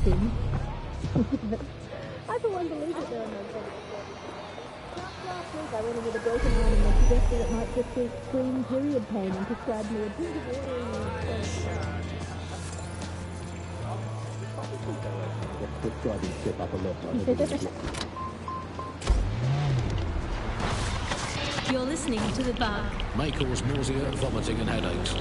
thing. I for one believe that there are no bodies. Last week I went in with a broken arm and they suggested it might just be extreme period pain and prescribed me a drink of water and Just prescribing Step Up a Lip. You're listening to The Bug. May cause nausea, vomiting and headaches.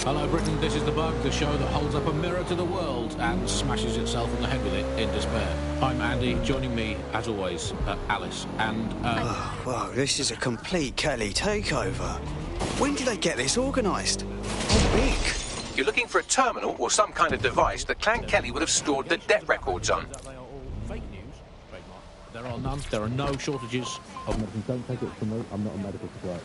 Hello Britain, this is The Bug, the show that holds up a mirror to the world and smashes itself on the head with it in despair. I'm Andy, joining me, as always, Alice, and... Wow, this is a complete Kelly takeover. When did they get this organised? How big? You're looking for a terminal or some kind of device that Clan Kelly would have stored the debt records on. Fake news, trademark. There are none, there are no shortages of medicine. Don't take it from me, I'm not a medical prescriber.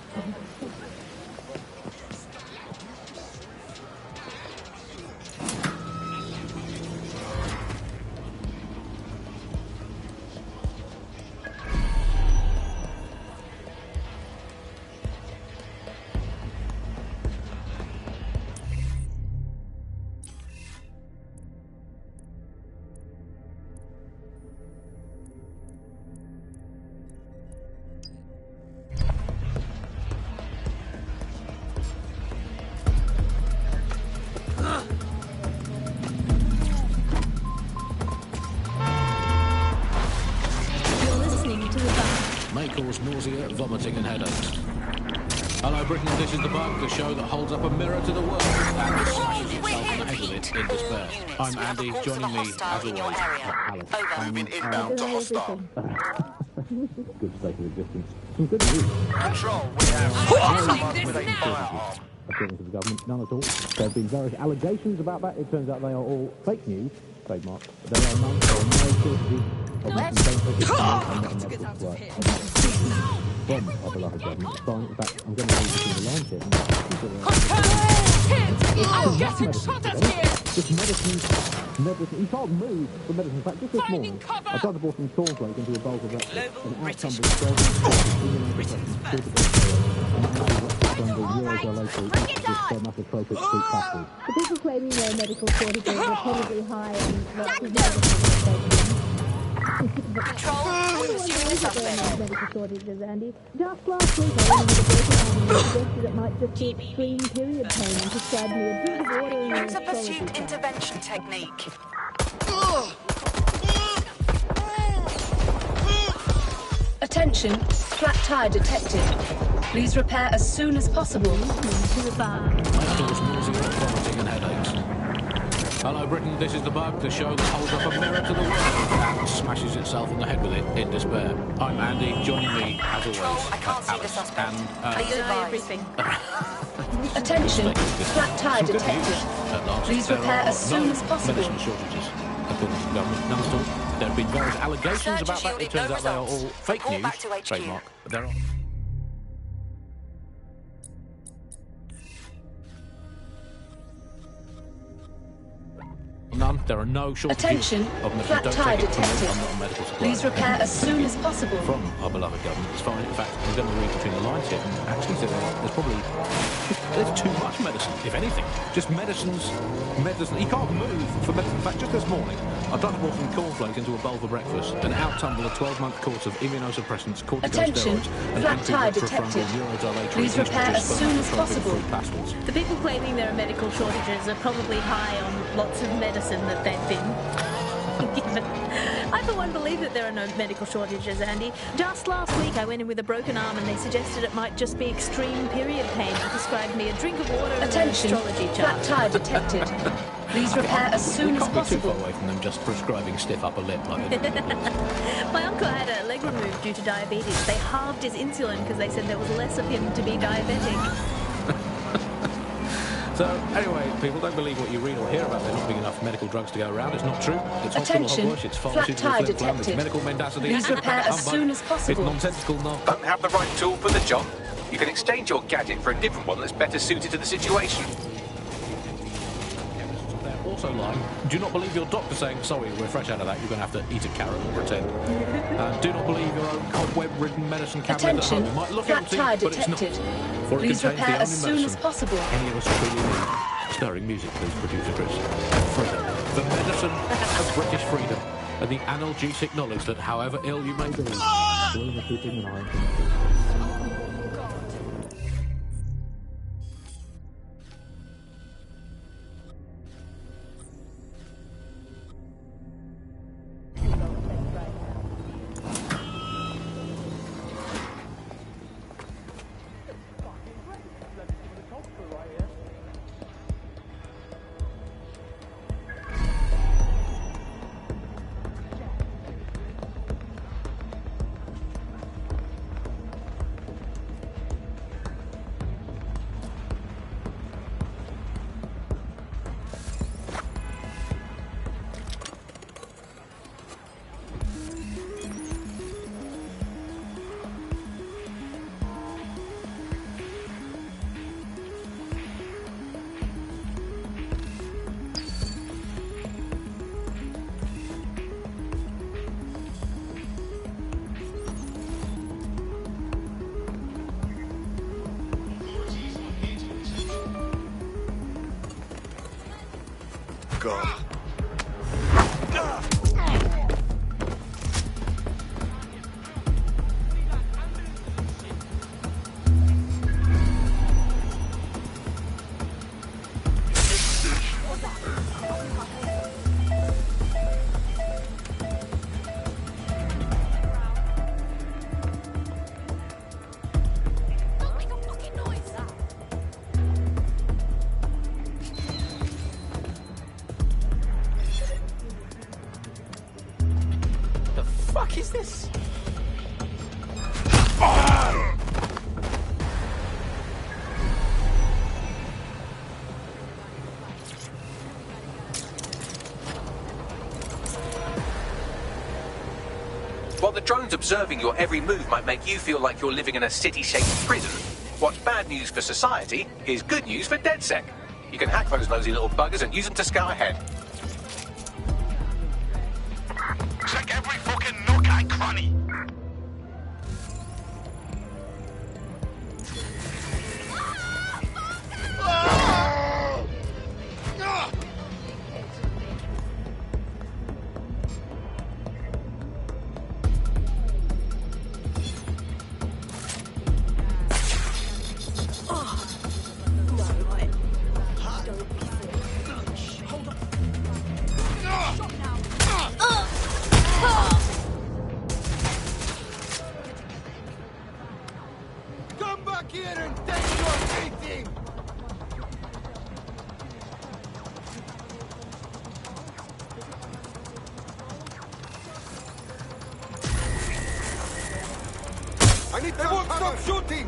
May cause nausea, vomiting and headaches. Hello Britain, this is The Bug, the show that holds up a mirror to the world and smashes itself on the head with it in despair. I'm Andy, joining me, as always, Alice. Moving inbound to hostile. Good state of existence. Some good news. Control, we have someone with a firearm. According to the government, none at all. There have been various allegations about that. It turns out they are all fake news, trademark. There are none, there are no shortages of medicine. Don't take it from me, I'm not a medical prescriber. From our beloved government. It's fine. In fact, I'm going to read between the lines here. I'm getting shot at here! Just medicine. You can't move for medicine. In fact, just this morning, I tried to pour some cornflakes into a bowl of breakfast. An outcome was The people claiming there are medical shortages are probably high and lots of medical Control, we're pursuing the suspect. medical shortages, Andy. Just last week I went in with a broken arm and they suggested it might just be extreme period pain and prescribed me a drink of water and Use a astrology pursuit chart. intervention technique. Attention, flat tire detected. Please repair as soon as possible. To The Bug. May cause nausea, vomiting and headaches. Hello Britain, this is The Bug, the show that holds up a mirror to the world and smashes itself on the head with it in despair. I'm Andy, joining me, as always, I can't see the Alice, suspect. and... Please advise. Everything. Attention, flat tire Some good detected. news at last. Please There repair are as soon no as possible. medicine shortages, according to the government. None at all. There have been various allegations Search about that. It yielded turns no out they are results. all fake Report news, back to HQ. trademark. But there are... None. There are no shortages Attention, of medicine. flat Don't tire take it from me, detected. I'm not a medical supplier. Please repair as soon as possible. From our beloved government. It's fine. In fact, I'm going to read between the lines here. And actually, there's probably there's too much medicine, if anything. Just medicine. You can't move for medicine. In fact, just this morning, I tried to pour some cornflakes into a bowl for breakfast and out-tumble a 12-month course of immunosuppressants, Attention, corticosteroids, and flat tire anti-retrofrontal detected. neurodilatory Please repair as estrogen soon as spermatotropic possible. fruit pastils. The people claiming there are medical shortages are probably high on lots of medicine that they've been given. I for one believe that there are no medical shortages, Andy. Just last week I went in with a broken arm and they suggested it might just be extreme period pain and prescribed me a drink of water and an Attention, astrology flat chart. tire detected. Please repair as soon We as can't be too possible. far away from them just prescribing stiff upper lip like they do. My uncle had a leg removed due to diabetes. They halved his insulin because they said there was less of him to be diabetic. So, anyway, people, don't believe what you read or hear about there not being enough medical drugs to go around. It's not true. It's hospital Attention, hogwash, it's flat pharmaceutical tire flip-flop, it's detected. medical mendacity. Please repair as humbug. soon as possible. It's nonsensical Don't have the right tool for the job? You can exchange your gadget for a different one that's better suited to the situation. They're also lying. Do not believe your doctor saying, sorry, we're fresh out of that, you're going to have to eat a carrot or pretend. Do not believe your own cobweb-ridden medicine cabinet Attention, at home. It might look flat empty, tire but it's not. detected. For it Please contains repair the as only soon as medicine possible. any of us truly need. Stirring music, please, producer Chris. Freedom. the medicine of British freedom and the analgesic knowledge that however ill you may be, We're keeping an eye on things. God. What is this? While the drones observing your every move might make you feel like you're living in a city-shaped prison, what's bad news for society is good news for DedSec. You can hack those nosy little buggers and use them to scout ahead. Check every fucking nook and cranny. Come back here and take your beating! I need to won't stop shooting!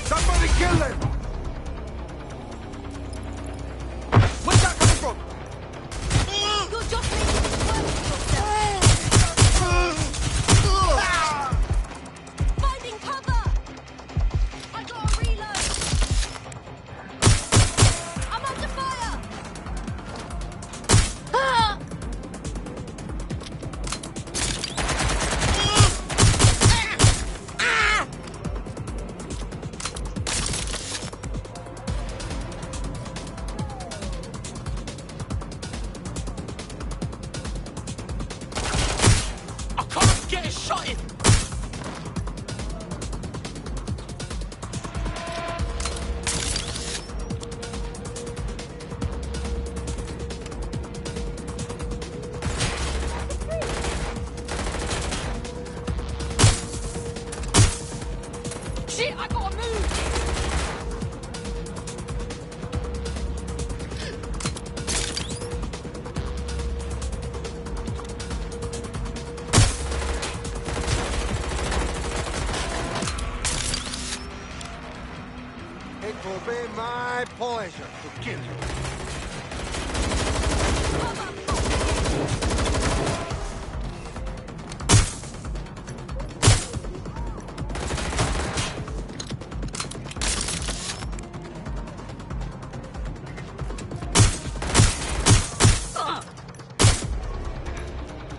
Somebody kill them! Where's that coming from? You're just making it worse for yourself. Finding cover! I got a reload! It will be my pleasure to kill you.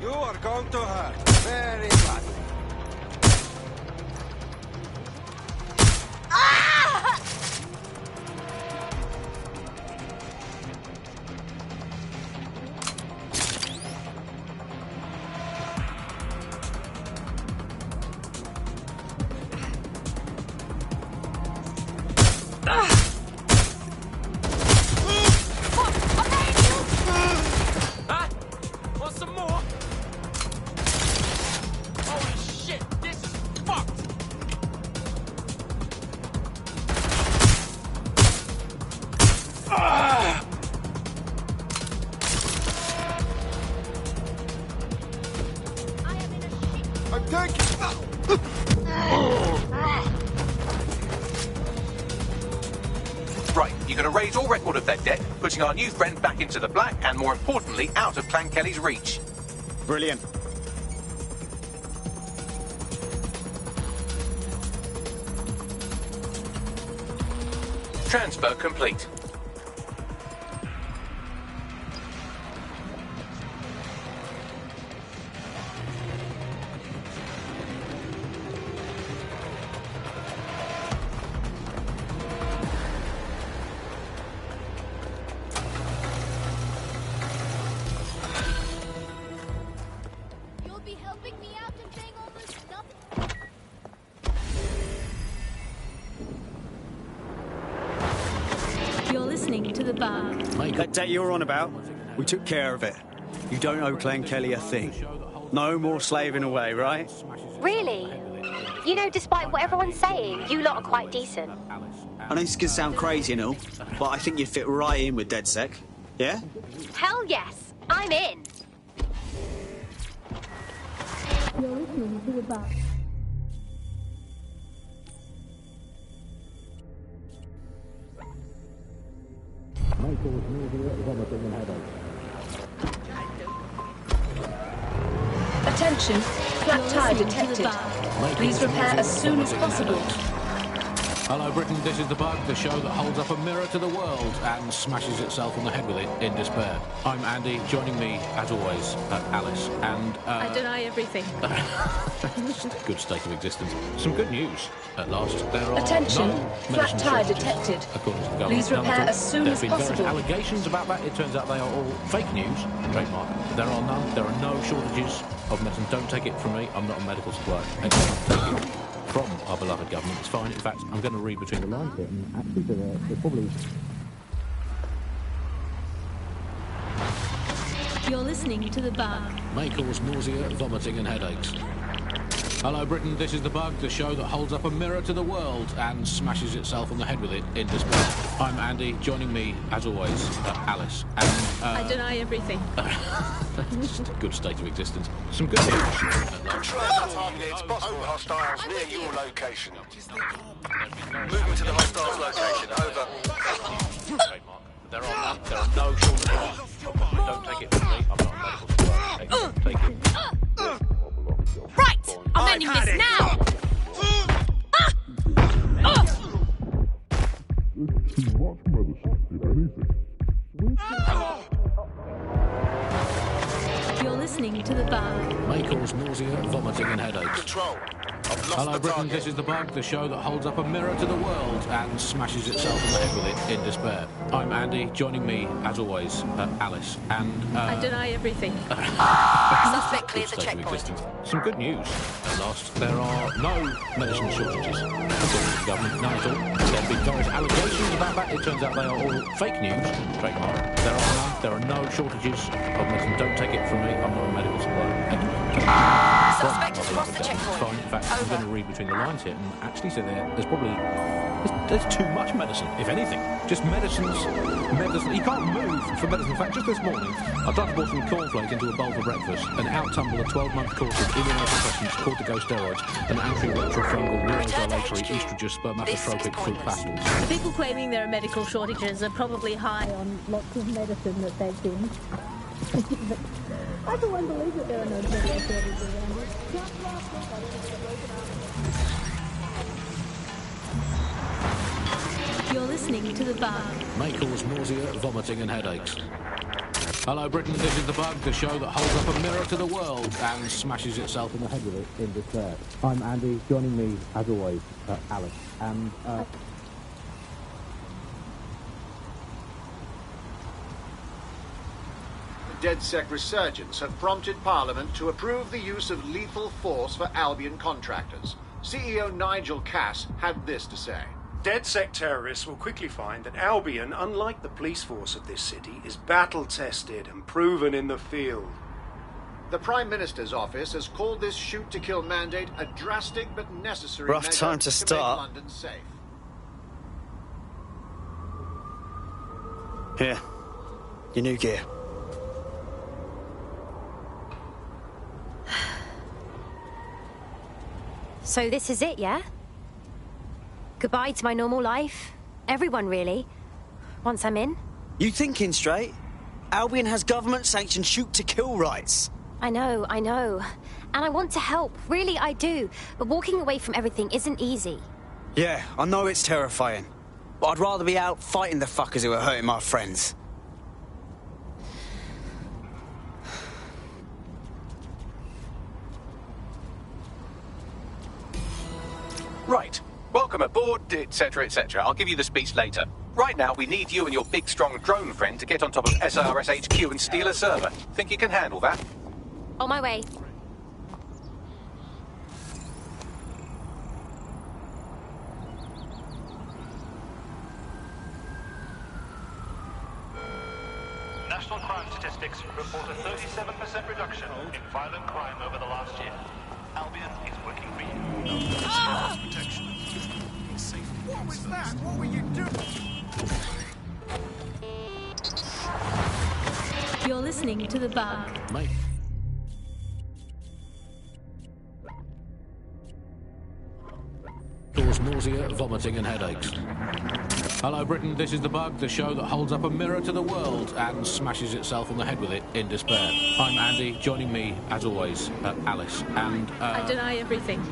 You are going to hurt very badly. Want some more? Holy shit, this is fucked! I'm taking... Right, you're going to raise all record of that debt, putting our new friend back into the black and, more importantly, out of Clan Kelly's reach. Brilliant. Transfer complete. You'll be helping me out and saying all this stuff? You're listening to The Bug. That debt you're on about, we took care of it. You don't owe Clan Kelly a thing. No more slaving away, right? Really? You know, despite what everyone's saying, you lot are quite decent. I know this can sound crazy and all, but I think you'd fit right in with DedSec. Yeah? Hell yes, I'm in. You're listening to The Bug. May cause nausea, vomiting and headaches. Attention, flat tire detected. Please repair as soon as possible. Hello, Britain. This is The Bug, the show that holds up a mirror to the world and smashes itself on the head with it in despair. I'm Andy. Joining me, as always, Alice. And I deny everything. good state of existence. Some good news. At last, there are Attention, no flat medicine tire shortages, detected. according to the government. Please None at repair all. as soon There as have been various possible. allegations about that. It turns out they are all fake news. Trademark. There are none. There are no shortages of medicine. Don't take it from me. I'm not a medical supplier. Take it from our beloved government. It's fine. In fact, I'm going to read between the lines here. And actually, they're probably... You're listening to The Bug. May cause nausea, vomiting and headaches. Hello, Britain. This is The Bug, the show that holds up a mirror to the world and smashes itself on the head with it in despair. I'm Andy. Joining me, as always, Alice. And I deny everything. good state of existence. Some good news. Targeted possible hostiles near your location. Moving to the hostiles location. Over. Trademark. There are none. There are no shortages. Don't take it from me. I'm not a medical supplier. Take it. Right, I'm ending this now. You're listening to The Bug. May cause nausea, vomiting and headaches. Control. I've lost Hello, the Britain. target. This is The Bug, the show that holds up a mirror to the world and smashes itself on the head with it in despair. I'm Andy. Joining me, as always, Alice. And I deny everything. Suspect clears the good state of checkpoint. existence. Some good news. At last, there are no medicine shortages. According to the government, none at all. There have been various allegations about that. It turns out they are all fake news. Trademark. There are none. There are no shortages of medicine. Don't take it from me. I'm not a medical supplier. Thank you. Suspect has crossed the It's checkpoint. fine. In fact, I'm going to read between the lines here and actually say there's probably There's too much medicine, if anything. Just medicine. He can't move for medicine. In fact, just this morning, I tried to pour some cornflakes into a bowl for breakfast and out-tumble a 12-month course of immunosuppressants, corticosteroids, and anti-retrofungal neurodilatory estrogen spermatotropic fruit pastels. The people claiming there are medical shortages are probably high on lots of medicine that they've been. I for one believe that there are no medical shortages around it. Just last week I went into the broken arm. You're listening to The Bug. May cause nausea, vomiting and headaches. Hello Britain, this is The Bug, the show that holds up a mirror to the world and smashes itself in the head with it in despair. I'm Andy, joining me, as always, Alice. And, The DedSec resurgence had prompted Parliament to approve the use of lethal force for Albion contractors. CEO Nigel Cass had this to say. DedSec terrorists will quickly find that Albion, unlike the police force of this city, is battle-tested and proven in the field. The Prime Minister's office has called this shoot-to-kill mandate a drastic but necessary Rough measure time to start. make London safe. Here, your new gear. So this is it, yeah? Goodbye to my normal life. Everyone, really. Once I'm in. You thinking straight? Albion has government-sanctioned shoot-to-kill rights. I know. And I want to help. Really, I do. But walking away from everything isn't easy. Yeah, I know it's terrifying. But I'd rather be out fighting the fuckers who are hurting my friends. Right. Welcome aboard, etc., etc. I'll give you the speech later. Right now, we need you and your big, strong drone friend to get on top of SRS HQ and steal a server. Think you can handle that? On my way. National crime statistics report a 37% reduction in violent crime over the last year. Albion is working for you. Protection. What was that? What were you doing? You're listening to The Bug. Mate. Cause nausea, vomiting and headaches. Hello Britain, this is The Bug, the show that holds up a mirror to the world and smashes itself on the head with it in despair. I'm Andy, joining me, as always, Alice, and... I deny everything.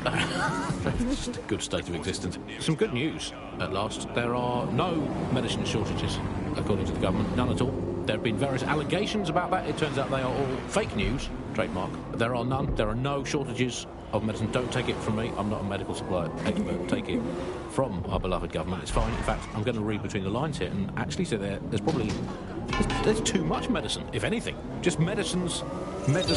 Just a good state of existence. Some good news, at last. There are no medicine shortages, according to the government, none at all. There have been various allegations about that. It turns out they are all fake news, trademark. There are none. There are no shortages of medicine. Don't take it from me. I'm not a medical supply expert. Take it from our beloved government. It's fine. In fact, I'm going to read between the lines here and actually say there's probably... There's too much medicine, if anything. Just medicine. He can't move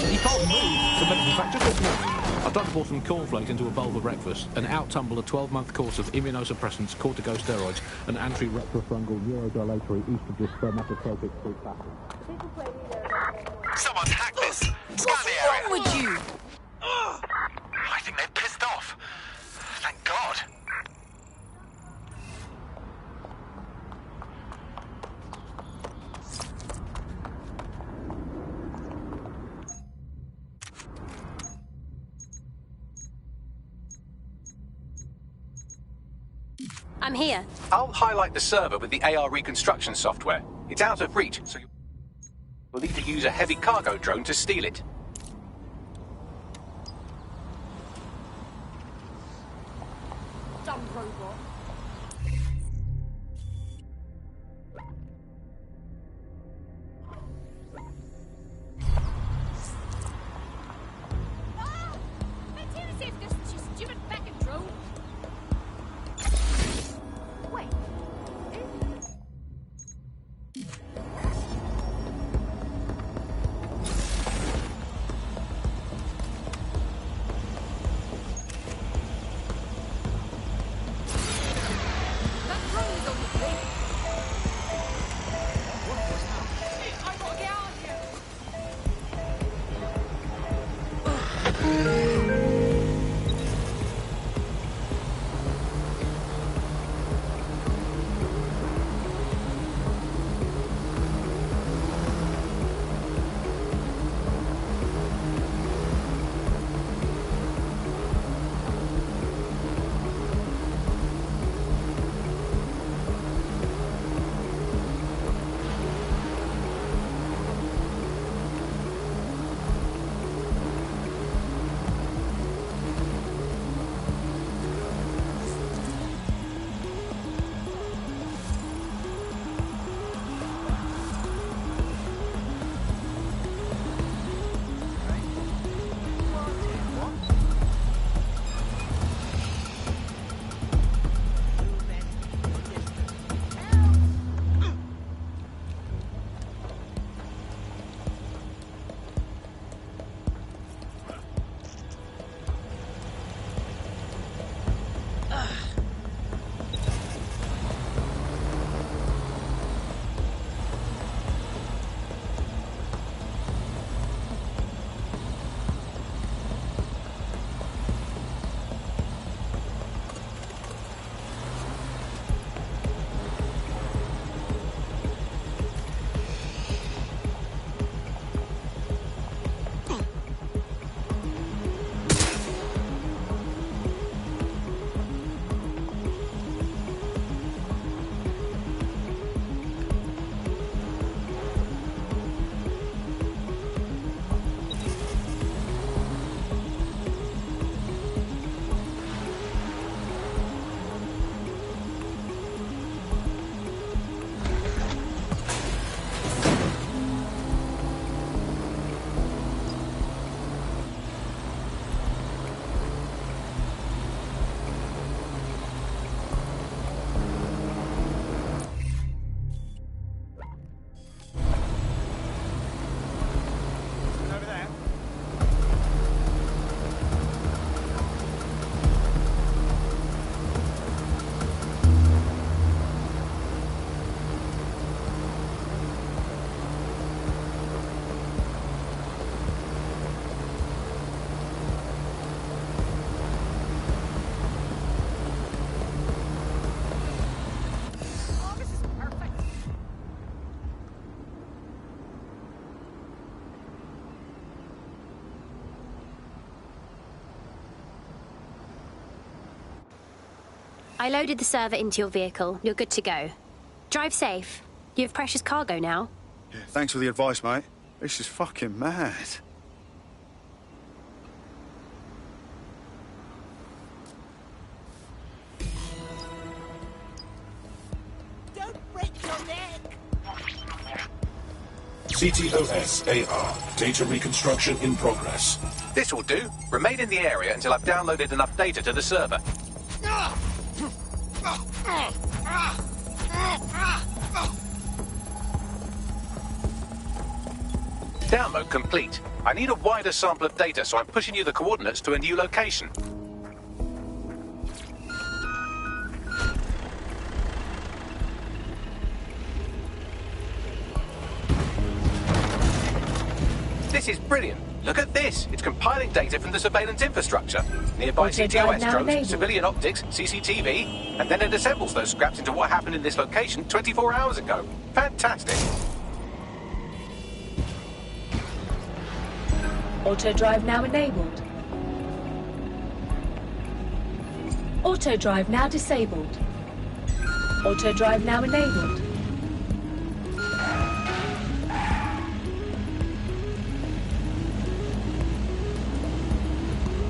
for medicine. In fact, just this morning, I tried to pour some cornflakes into a bowl for breakfast and out-tumble a 12-month course of immunosuppressants, corticosteroids, and anti-retrofungal neurodilatory estrogen spermatotropic fruit pastels. Someone's hacked this. Scan the area. What's wrong with you? I think they're pissed off. Thank God. I'm here. I'll highlight the server with the AR reconstruction software. It's out of reach, so you'll need to use a heavy cargo drone to steal it. Dumb robot. I loaded the server into your vehicle. You're good to go. Drive safe. You have precious cargo now. Yeah, thanks for the advice, mate. This is fucking mad. Don't break your neck! CTOS-AR. Data reconstruction in progress. This will do. Remain in the area until I've downloaded enough data to the server. Download complete. I need a wider sample of data, so I'm pushing you the coordinates to a new location. This is brilliant. Look at this. It's compiling data from the surveillance infrastructure. Nearby CTOS drones, civilian optics, CCTV, and then it assembles those scraps into what happened in this location 24 hours ago. Fantastic. Auto drive now enabled. Auto drive now disabled. Auto drive now enabled.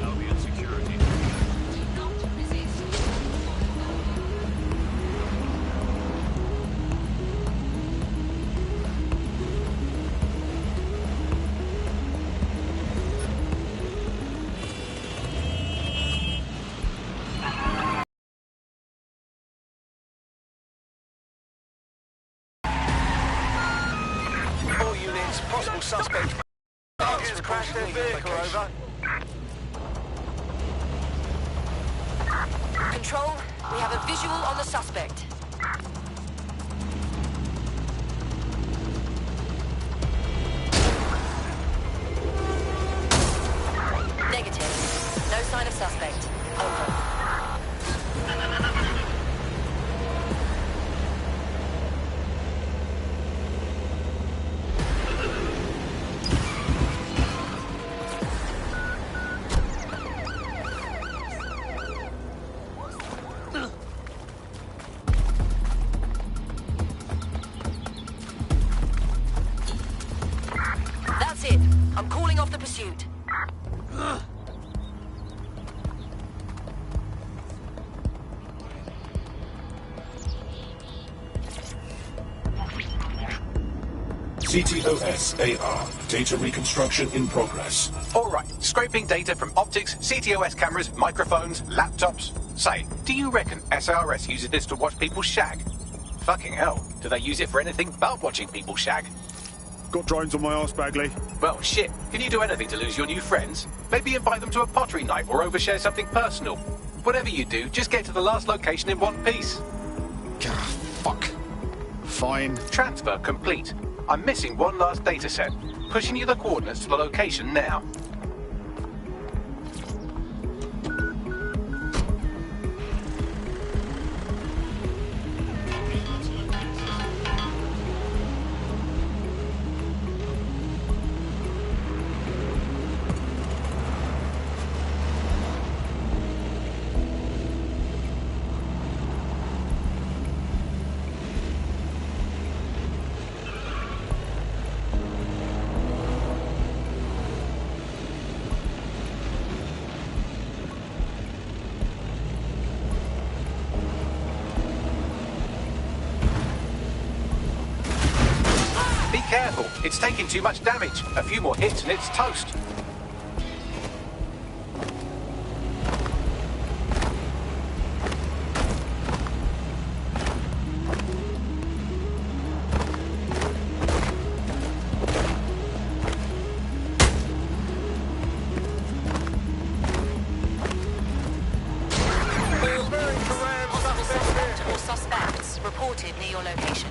Albion security. All units, possible suspect. Targets crashed their vehicle, over. Control, we have a visual on the suspect. Negative. No sign of suspect. Over. That's it. I'm calling off the pursuit. CTOS-AR. Data reconstruction in progress. All right, scraping data from optics, CTOS cameras, microphones, laptops. Say, do you reckon SRS uses this to watch people shag? Fucking hell, do they use it for anything but watching people shag? Got drones on my arse, Bagley. Well, shit, can you do anything to lose your new friends? Maybe invite them to a pottery night or overshare something personal. Whatever you do, just get to the last location in one piece. Fuck. Fine. Transfer complete. I'm missing one last data set. Pushing you the coordinates to the location now. Careful, it's taking too much damage. A few more hits and it's toast. Multiple suspects reported near your location.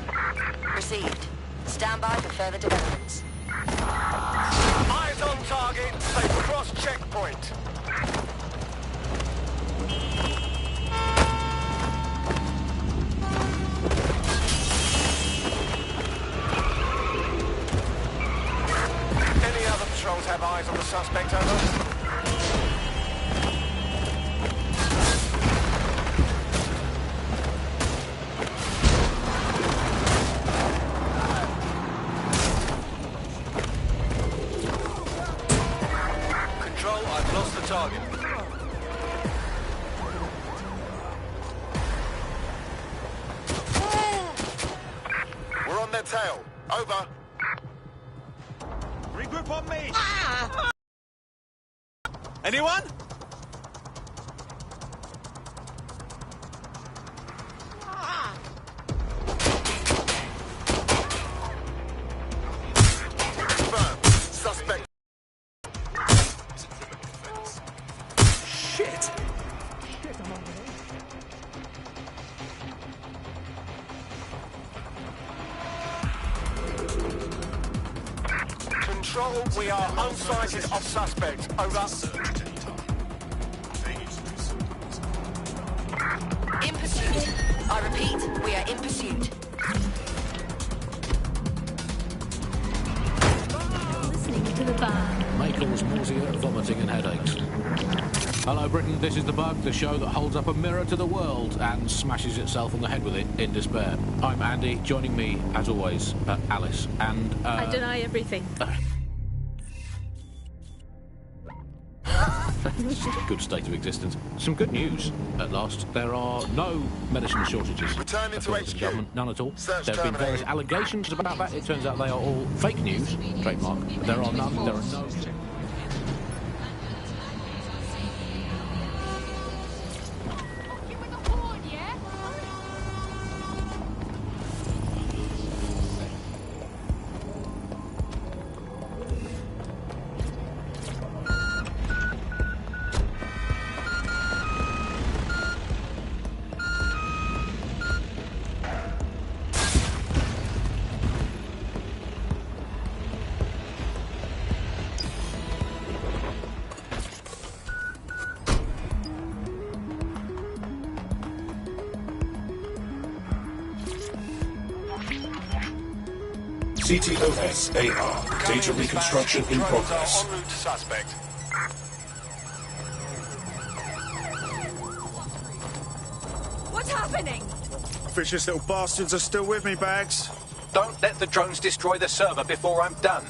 Received. Stand by for further developments. Eyes on target. Safe cross checkpoint. Any other patrols have eyes on the suspect, over? target. We're on their tail. Over. Regroup on me! Anyone? Confirmed. Suspect. Shit! Control, we are unsighted of suspect. Over. In pursuit. I repeat, we are in pursuit. Listening to the bar. May cause nausea, vomiting and headaches. Hello Britain, this is The Bug, the show that holds up a mirror to the world and smashes itself on the head with it in despair. I'm Andy, joining me, as always, Alice, and... I deny everything. Good state of existence. Some good news, at last. There are no medicine shortages. Returning to According HQ. the government, none at all. Search There have been various terminated. allegations about that. It turns out they are all fake news. Trademark. There are none. There are no... CTOS AR. Data reconstruction in progress. En route to suspect. What's happening? Vicious little bastards are still with me, Bags. Don't let the drones destroy the server before I'm done.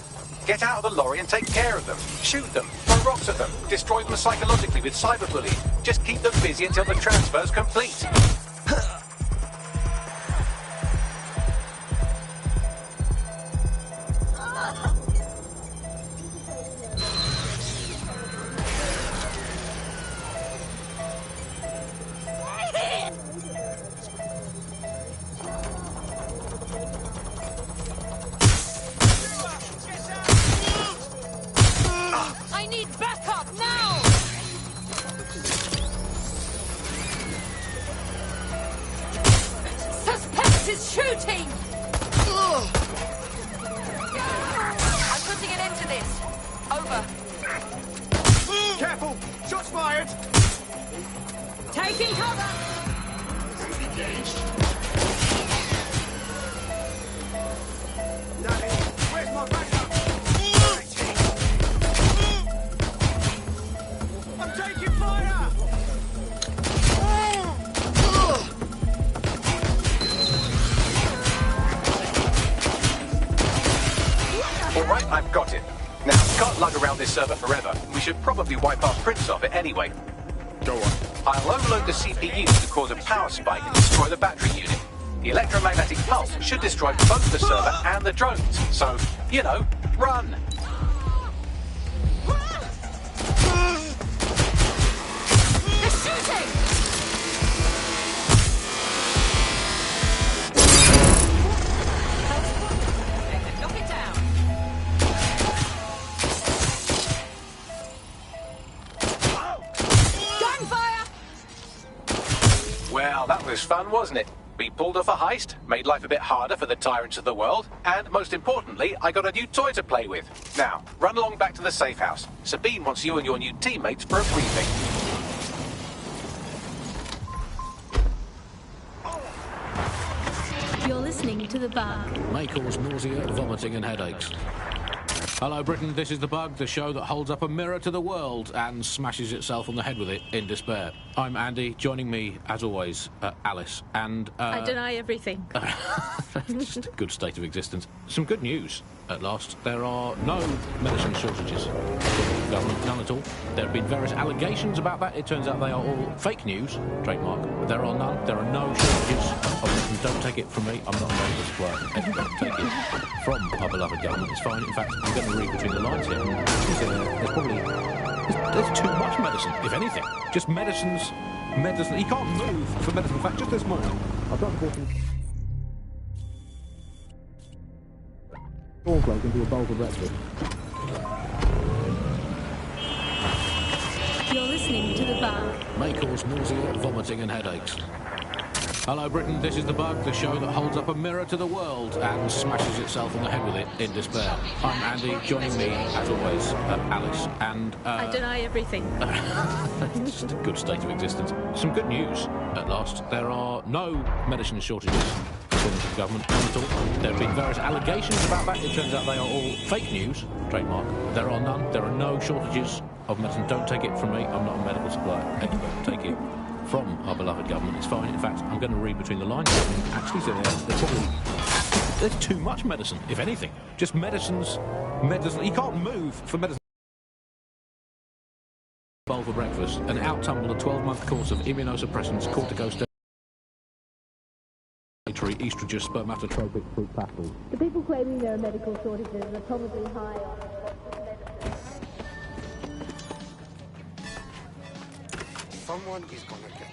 Get out of the lorry and take care of them. Shoot them, throw rocks at them, destroy them psychologically with cyberbullying. Just keep them busy until the transfer's complete. I need backup now! Suspect is shooting! I'm putting an end to this. Over. Careful! Shots fired! Taking cover! Daddy, where's my backup? I'm taking fire! All right, I've got it. Now, can't lug around this server forever. We should probably wipe our prints off it anyway. Go on. I'll overload the CPU to cause a power spike and destroy the battery unit. The electromagnetic pulse should destroy both the server and the drones. So, you know, run. They're shooting! Knock it down. Gunfire! Well, that was fun, wasn't it? We pulled off a heist, made life a bit harder for the tyrants of the world, and most importantly, I got a new toy to play with. Now, run along back to the safe house. Sabine wants you and your new teammates for a briefing. You're listening to The Bug. May cause nausea, vomiting and headaches. Hello Britain, this is The Bug, the show that holds up a mirror to the world and smashes itself on the head with it in despair. I'm Andy. Joining me, as always, Alice. And I deny everything. just a good state of existence. Some good news at last. There are no medicine shortages. Government, none at all. There have been various allegations about that. It turns out they are all fake news, trademark. There are none. There are no shortages of medicine. Don't take it from me. I'm not a medical supplier. Expert. Take it from our beloved government. It's fine. In fact, I'm going to read between the lines here. There's probably... There's too much medicine, if anything. Just medicine. He can't move for medicine. In fact, just this morning, I've got to put some cornflakes into a bowl for breakfast. You're listening to The Bug. May cause nausea, vomiting and headaches. Hello Britain, this is The Bug, the show that holds up a mirror to the world and smashes itself on the head with it in despair. I'm Andy, joining me, as always, Alice, and... I deny everything. just a good state of existence. Some good news, at last. There are no medicine shortages, according to the government, none at all. There have been various allegations about that. It turns out they are all fake news, trademark. There are none. There are no shortages of medicine. Don't take it from me. I'm not a medical supplier. Expert. Take it from our beloved government. It's fine. In fact, I'm going to read between the lines. Actually, there's probably... There's too much medicine, if anything. Just medicine. He can't move for medicine. Bowl for breakfast and out-tumble a 12-month course of immunosuppressants, corticosteroids, estrogen, spermatotropic fruit pastels. The people claiming there are medical shortages are probably high on medicine. Someone is gonna get it.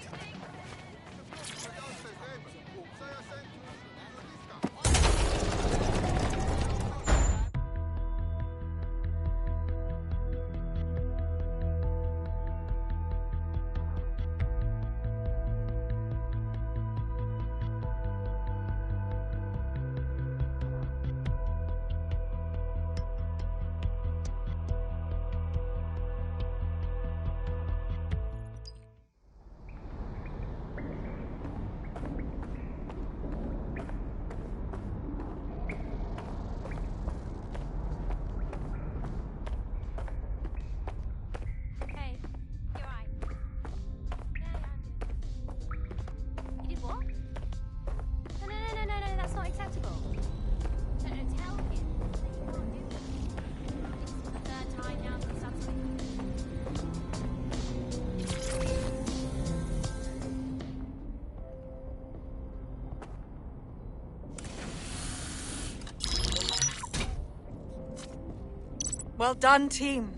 Well done, team.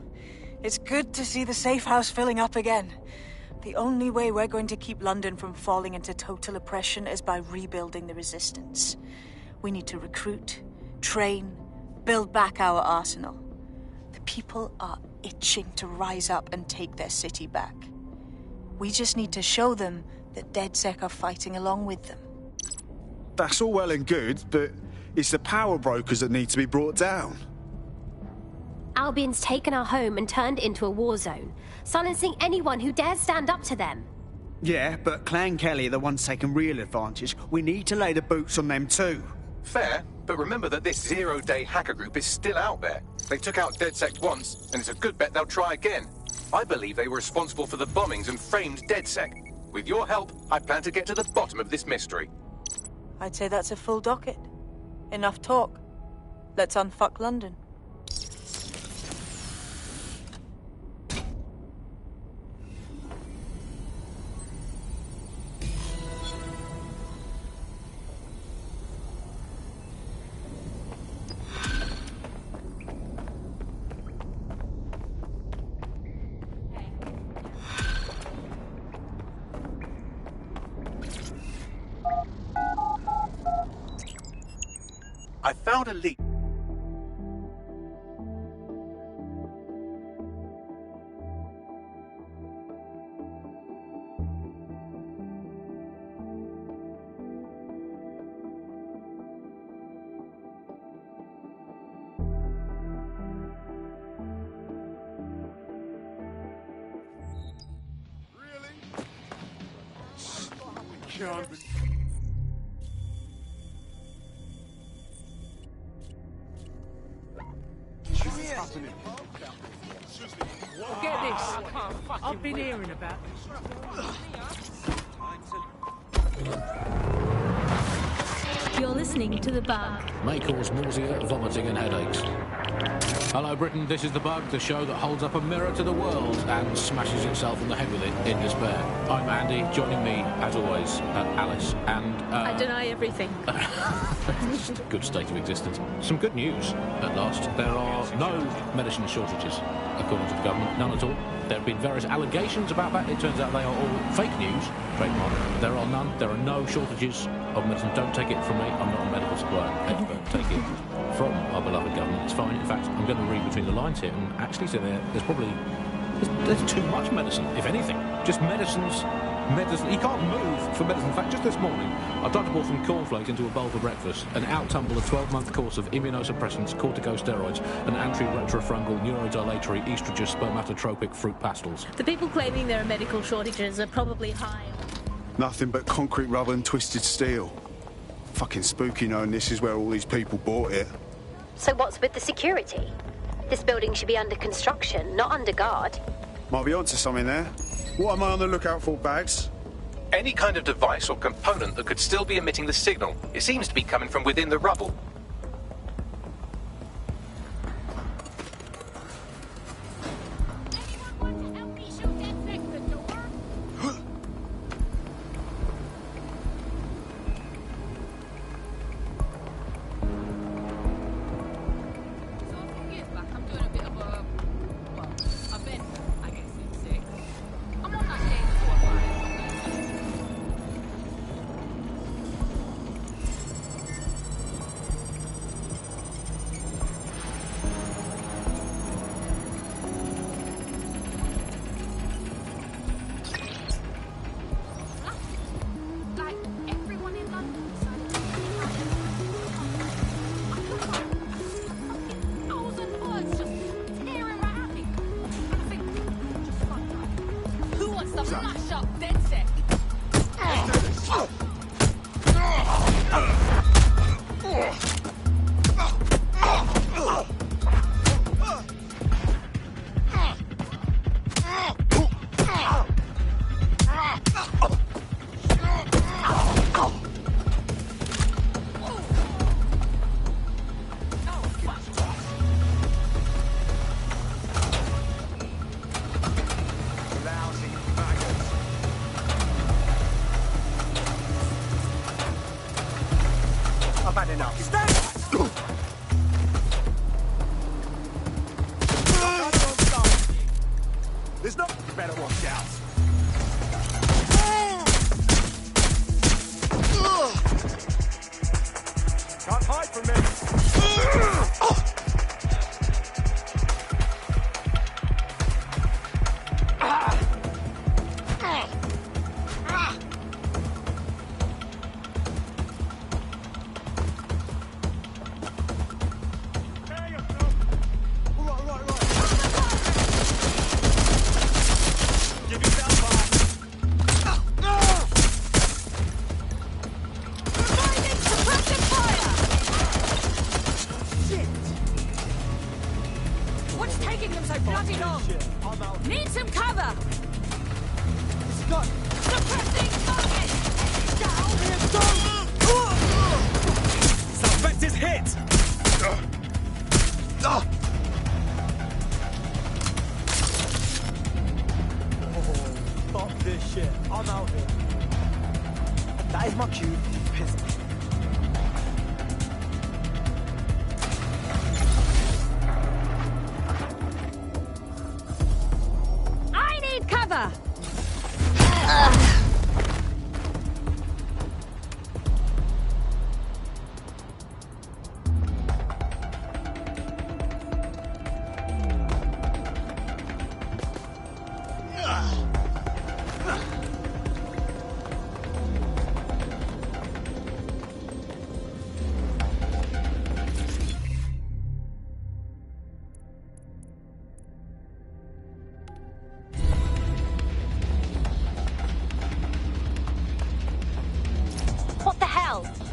It's good to see the safe house filling up again. The only way we're going to keep London from falling into total oppression is by rebuilding the resistance. We need to recruit, train, build back our arsenal. The people are itching to rise up and take their city back. We just need to show them that DedSec are fighting along with them. That's all well and good, but it's the power brokers that need to be brought down. Albion's taken our home and turned into a war zone, silencing anyone who dares stand up to them. Yeah, but Clan Kelly are the ones taking real advantage. We need to lay the boots on them too. Fair, but remember that this zero-day hacker group is still out there. They took out DedSec once, and it's a good bet they'll try again. I believe they were responsible for the bombings and framed DedSec. With your help, I plan to get to the bottom of this mystery. I'd say that's a full docket. Enough talk. Let's unfuck London. I found a leak. Get this. I've been hearing about You're listening to The Bug. May cause nausea, vomiting and headaches. Hello Britain, this is The Bug, the show that holds up a mirror to the world and smashes itself on the head with it in despair. I'm Andy, joining me, as always, Alice, and... I deny everything. Good state of existence. Some good news, at last. There are no medicine shortages, according to the government, none at all. There have been various allegations about that. It turns out they are all fake news, trademark. There are none. There are no shortages of medicine. Don't take it from me. I'm not a medical supply expert. Take it from our beloved government. It's fine. In fact, I'm going to read between the lines here and actually say there's probably there's too much medicine, if anything. Just medicines. You can't move for medicine. In fact, just this morning, I tried to pour some cornflakes into a bowl for breakfast and out-tumble a 12-month course of immunosuppressants, corticosteroids, and anti-retrofungal neurodilatory estrogen spermatotropic fruit pastels. The people claiming there are medical shortages are probably high. Nothing but concrete rubber and twisted steel. Fucking spooky knowing this is where all these people bought it. So what's with the security? This building should be under construction, not under guard. Might be onto something there. What am I on the lookout for, Bags? Any kind of device or component that could still be emitting the signal. It seems to be coming from within the rubble.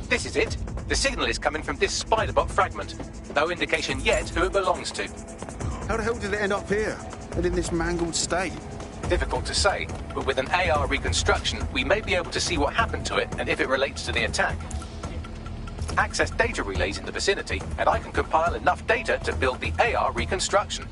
This is it. The signal is coming from this Spiderbot fragment. No indication yet who it belongs to. How the hell did it end up here? And in this mangled state? Difficult to say, but with an AR reconstruction, we may be able to see what happened to it and if it relates to the attack. Access data relays in the vicinity, and I can compile enough data to build the AR reconstruction.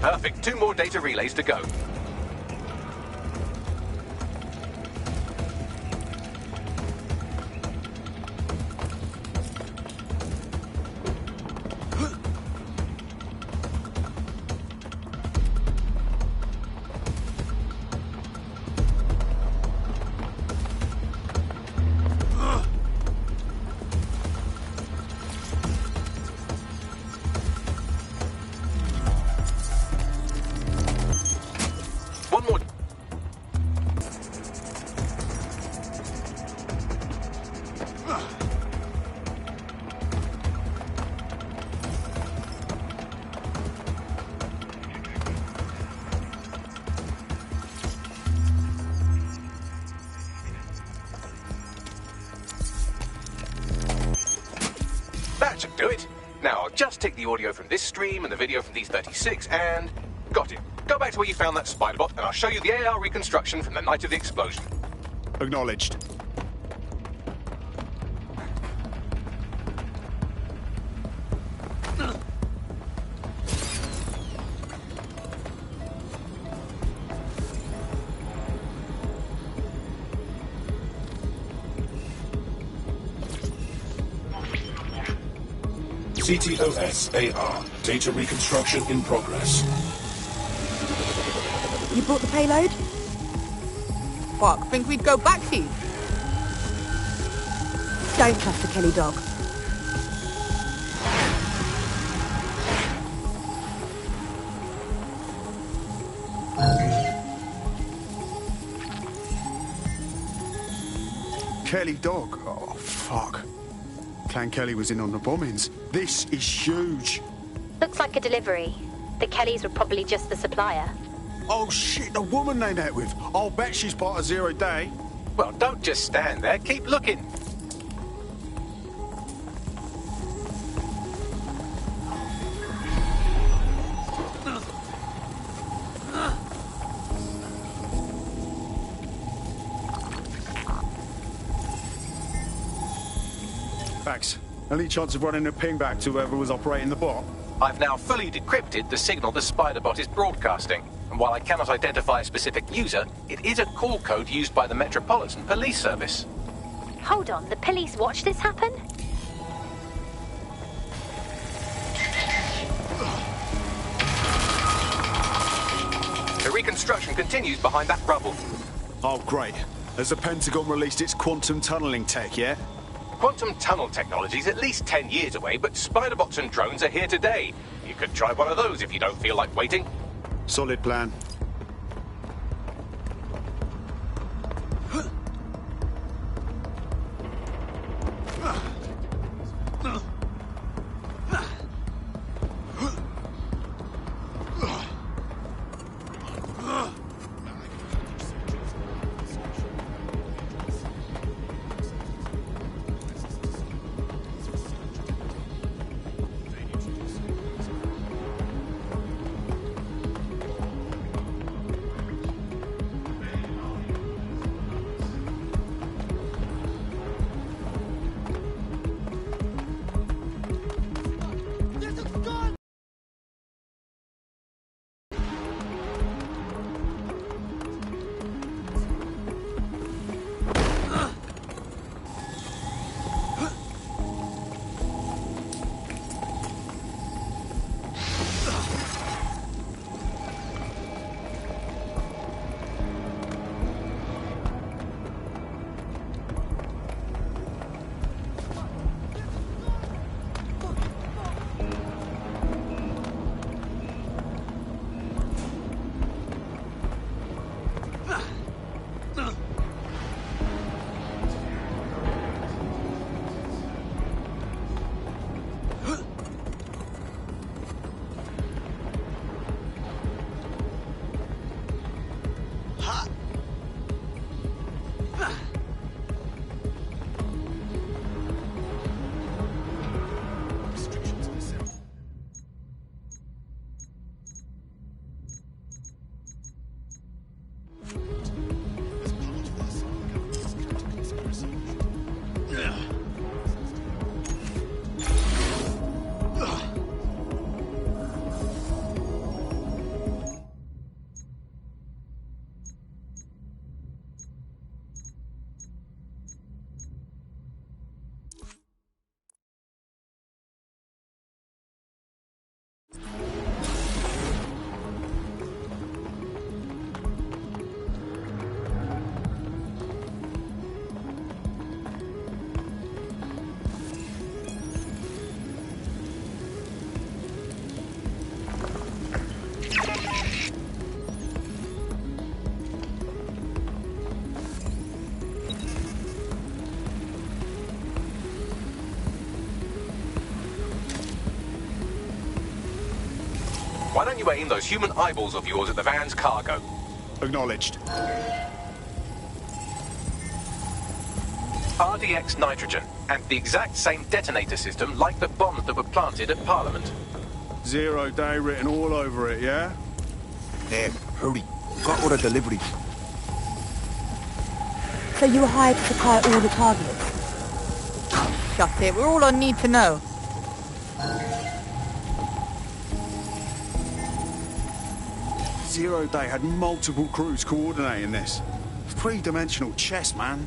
Perfect. 2 more data relays to go. That should do it. Now, I'll just take the audio from this stream and the video from these 36 and... got it. Go back to where you found that spider bot and I'll show you the AR reconstruction from the night of the explosion. Acknowledged. CTOS-AR. Data reconstruction in progress. You brought the payload? Fuck, think we'd go back here? Don't trust the Kelly dog. Kelly dog? Oh, fuck. Clan Kelly was in on the bombings. This is huge. Looks like a delivery. The Kellys were probably just the supplier. Oh shit, the woman they met with. I'll bet she's part of Zero Day. Well, don't just stand there. Keep looking. Max, any chance of running a ping back to whoever was operating the bot? I've now fully decrypted the signal the Spider-Bot is broadcasting. And while I cannot identify a specific user, it is a call code used by the Metropolitan Police Service. Hold on, the police watched this happen? The reconstruction continues behind that rubble. Oh, great. Has the Pentagon released its quantum tunneling tech yet? Quantum tunnel technology is at least 10 years away, but Spider-Bots and drones are here today. You could try one of those if you don't feel like waiting. Solid plan. Why don't you aim those human eyeballs of yours at the van's cargo? Acknowledged. RDX nitrogen, and the exact same detonator system like the bombs that were planted at Parliament. 0 day written all over it, yeah? There, hurry. Got all the deliveries. So you were hired to supply all the targets? Shut it, we're all on need to know. Zero Day had multiple crews coordinating this. Three-dimensional chess, man.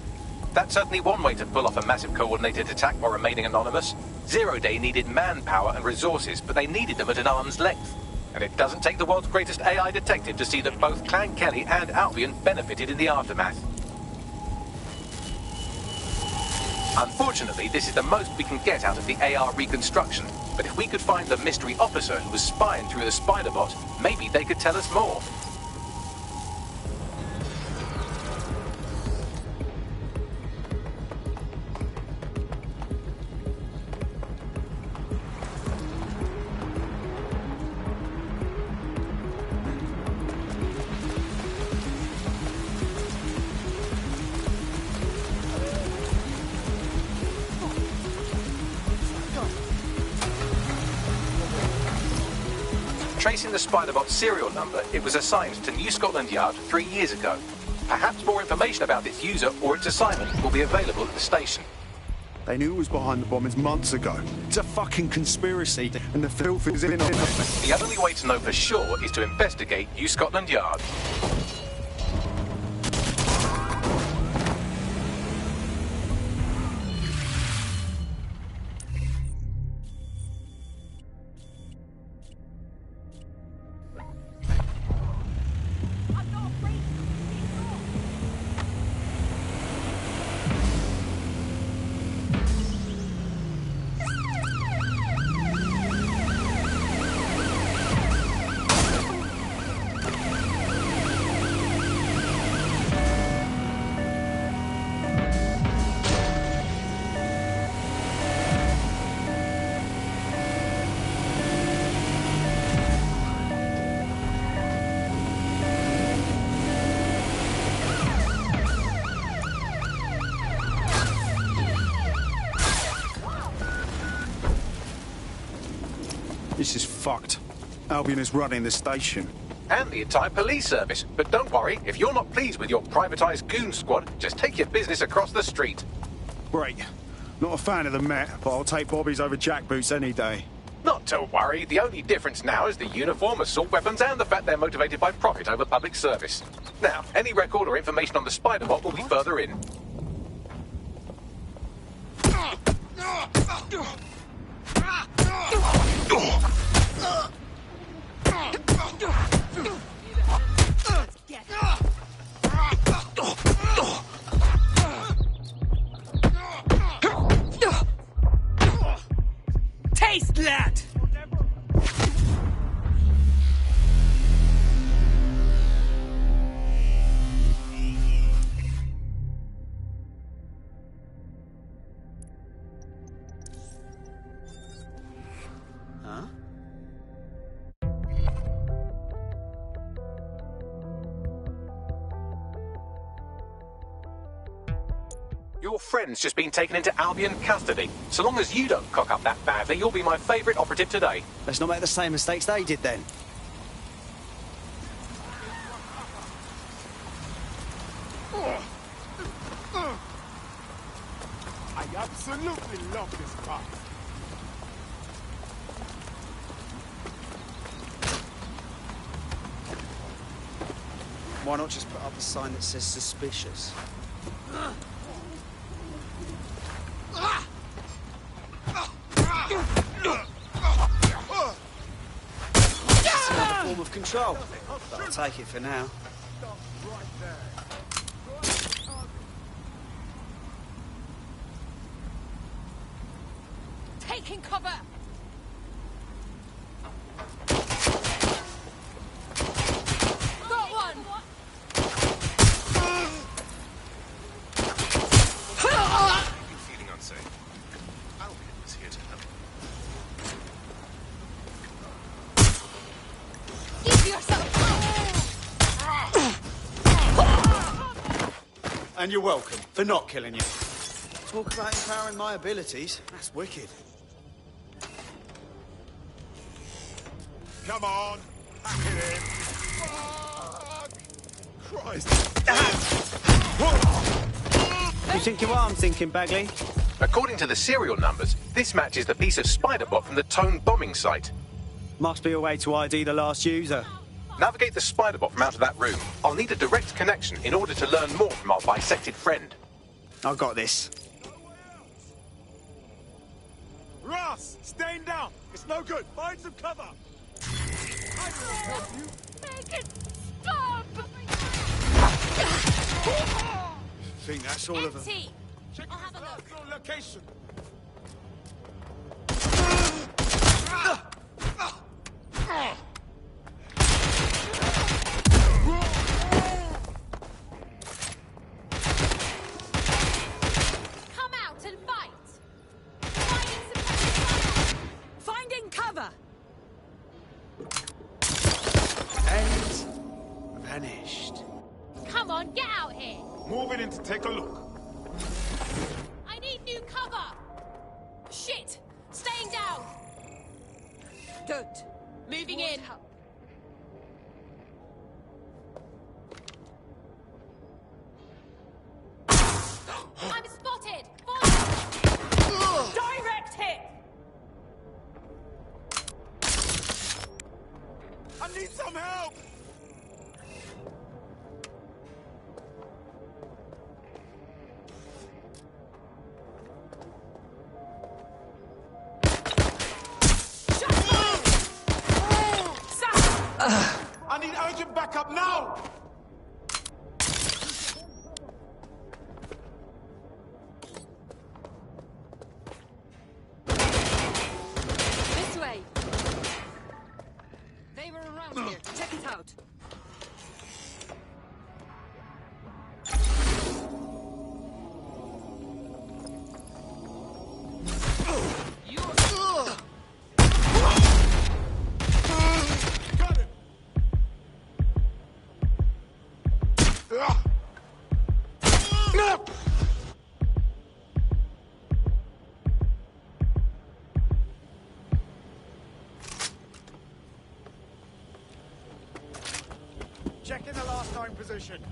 That's certainly one way to pull off a massive coordinated attack while remaining anonymous. Zero Day needed manpower and resources, but they needed them at an arm's length. And it doesn't take the world's greatest AI detective to see that both Clan Kelly and Albion benefited in the aftermath. Unfortunately, this is the most we can get out of the AR reconstruction. But if we could find the mystery officer who was spying through the spider bot, maybe they could tell us more. Tracing the Spiderbot serial number, it was assigned to New Scotland Yard 3 years ago. Perhaps more information about its user or its assignment will be available at the station. They knew it was behind the bombings months ago. It's a fucking conspiracy, and the filth is in on it. The only way to know for sure is to investigate New Scotland Yard. This is fucked. Albion is running the station. And the entire police service. But don't worry, if you're not pleased with your privatised goon squad, just take your business across the street. Great. Not a fan of the Met, but I'll take Bobby's over jackboots any day. Not to worry, the only difference now is the uniform, assault weapons, and the fact they're motivated by profit over public service. Now, any record or information on the Spider-Bot will be further in. Taste that! Huh? Your friend's just been taken into Albion custody. So long as you don't cock up that badly, you'll be my favourite operative today. Let's not make the same mistakes they did then. I absolutely love this part. Why not just put up a sign that says suspicious? It's another form of control. But I'll take it for now. Taking cover! Got one! You feeling unsafe? Albion is here to help. And you're welcome for not killing you. Talk about empowering my abilities. That's wicked. Come on, pack it in. Fuck! Christ. You thinking what I'm thinking, Bagley? According to the serial numbers, this matches the piece of spider bot from the Tone bombing site. Must be a way to ID the last user. Navigate the spider bot from out of that room. I'll need a direct connection in order to learn more from our bisected friend. I got this. Ross, staying down. It's no good. Find some cover. I will help you. Make it stop! I think that's all of them. Empty. Check the floor location. Come out and fight. Finding cover. And vanished. Come on, get out here. Moving in to take a look. I need new cover. Shit. Staying down. Don't. Moving in. I'm spotted. Direct hit. I need some help. I need urgent backup now! This way. They were around here. Check it out. Checking the last time position.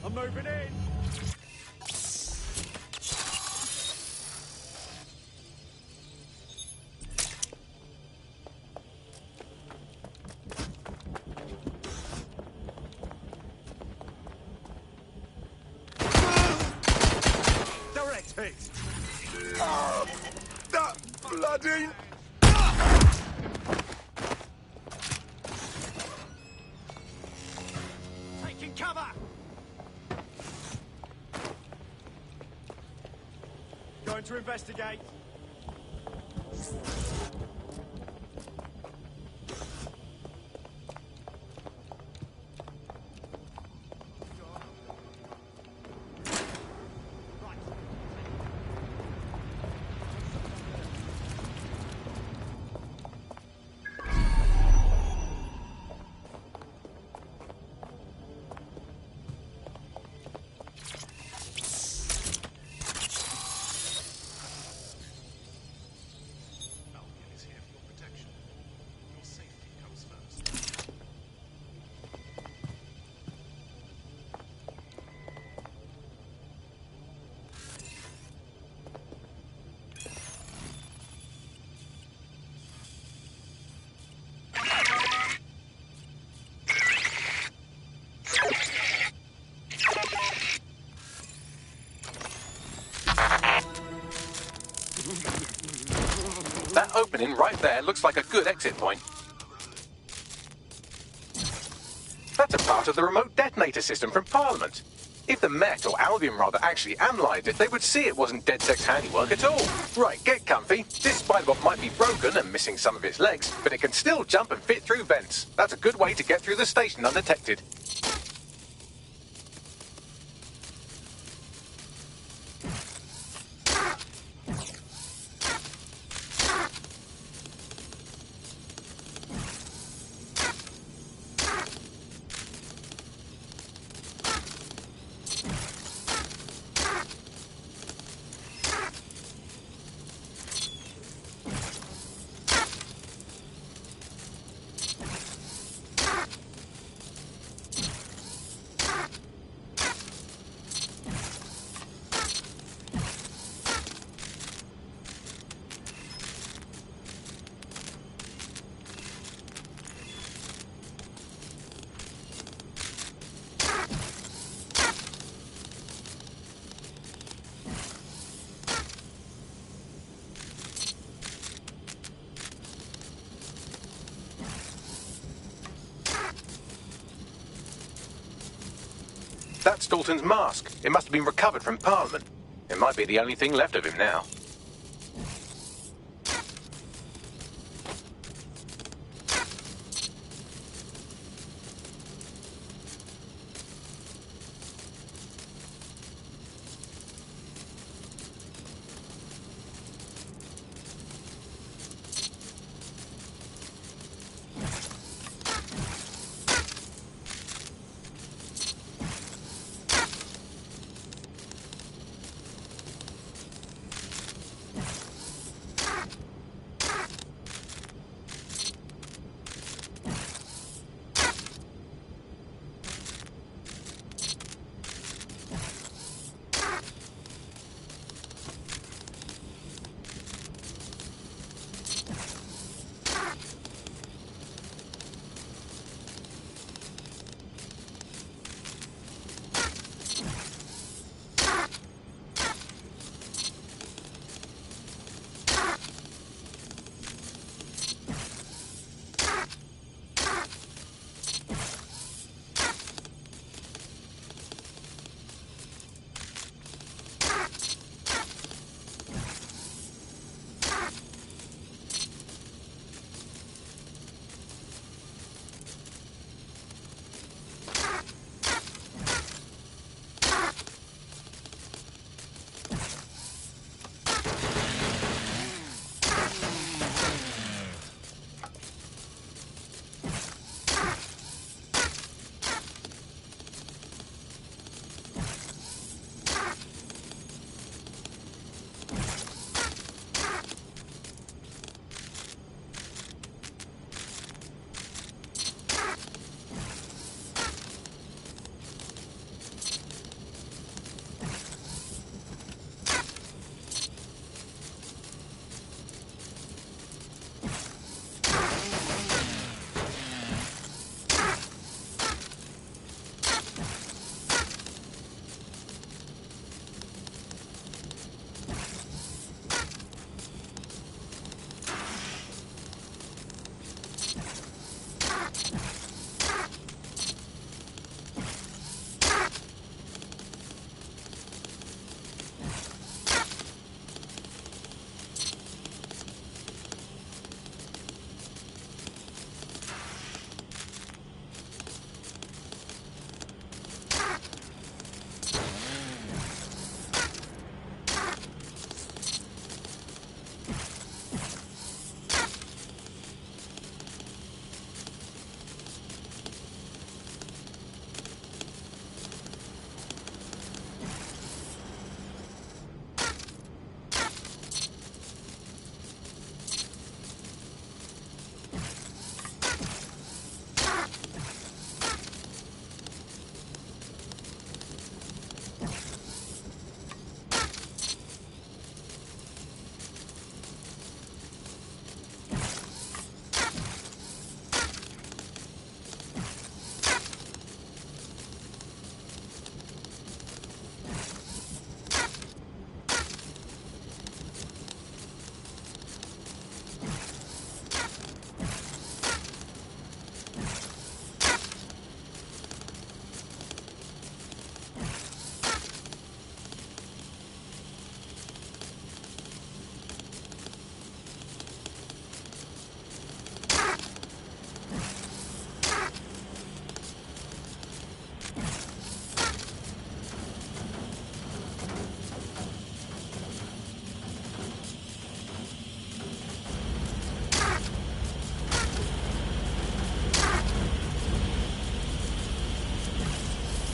I'm moving in. Direct hit. Oh, that bloody... Taking cover! Going to investigate. That opening right there looks like a good exit point. That's a part of the remote detonator system from Parliament. If the Met, or Albion rather, actually analysed it, they would see it wasn't DedSec's handiwork at all. Right, get comfy. This spider-bot might be broken and missing some of its legs, but it can still jump and fit through vents. That's a good way to get through the station undetected. That's Dalton's mask. It must have been recovered from Parliament. It might be the only thing left of him now.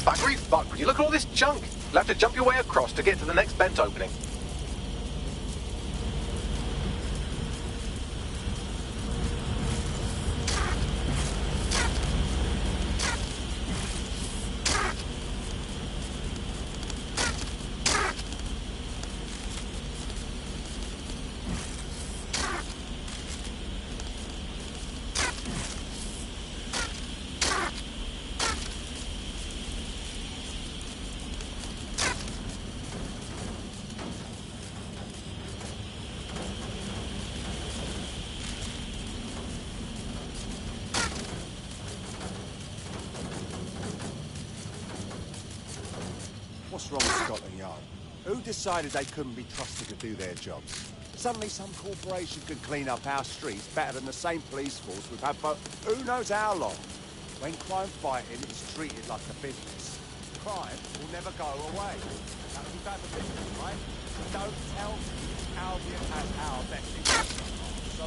Buggery fuck, would you look at all this junk? You'll have to jump your way across to get to the next vent opening. wrong with Scotland Yard? Who decided they couldn't be trusted to do their jobs? Suddenly some corporation could clean up our streets better than the same police force we've had for who knows how long. When crime fighting is treated like a business, crime will never go away. That would be bad for business, right? Don't tell me Albion has our best interests. So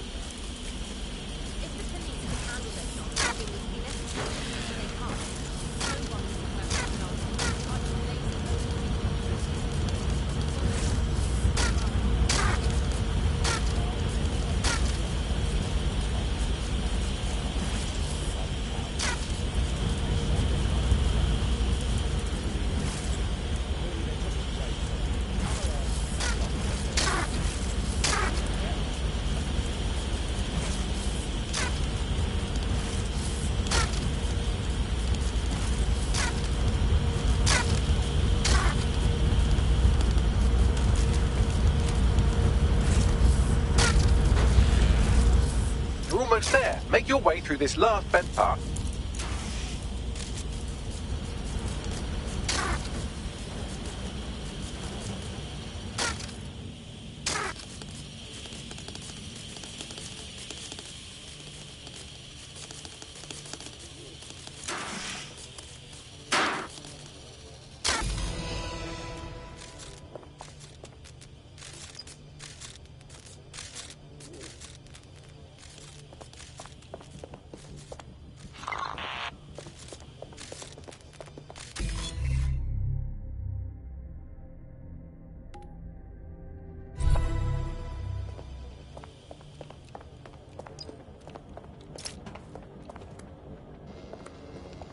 If the police can handle their job, it would be necessary, but they can't. No one will have control. I can Almost there. Make your way through this last bent path.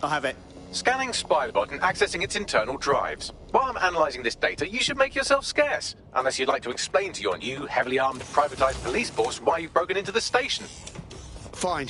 I have it. Scanning Spybot and accessing its internal drives. While I'm analysing this data, you should make yourself scarce. Unless you'd like to explain to your new, heavily armed, privatised police force why you've broken into the station. Fine.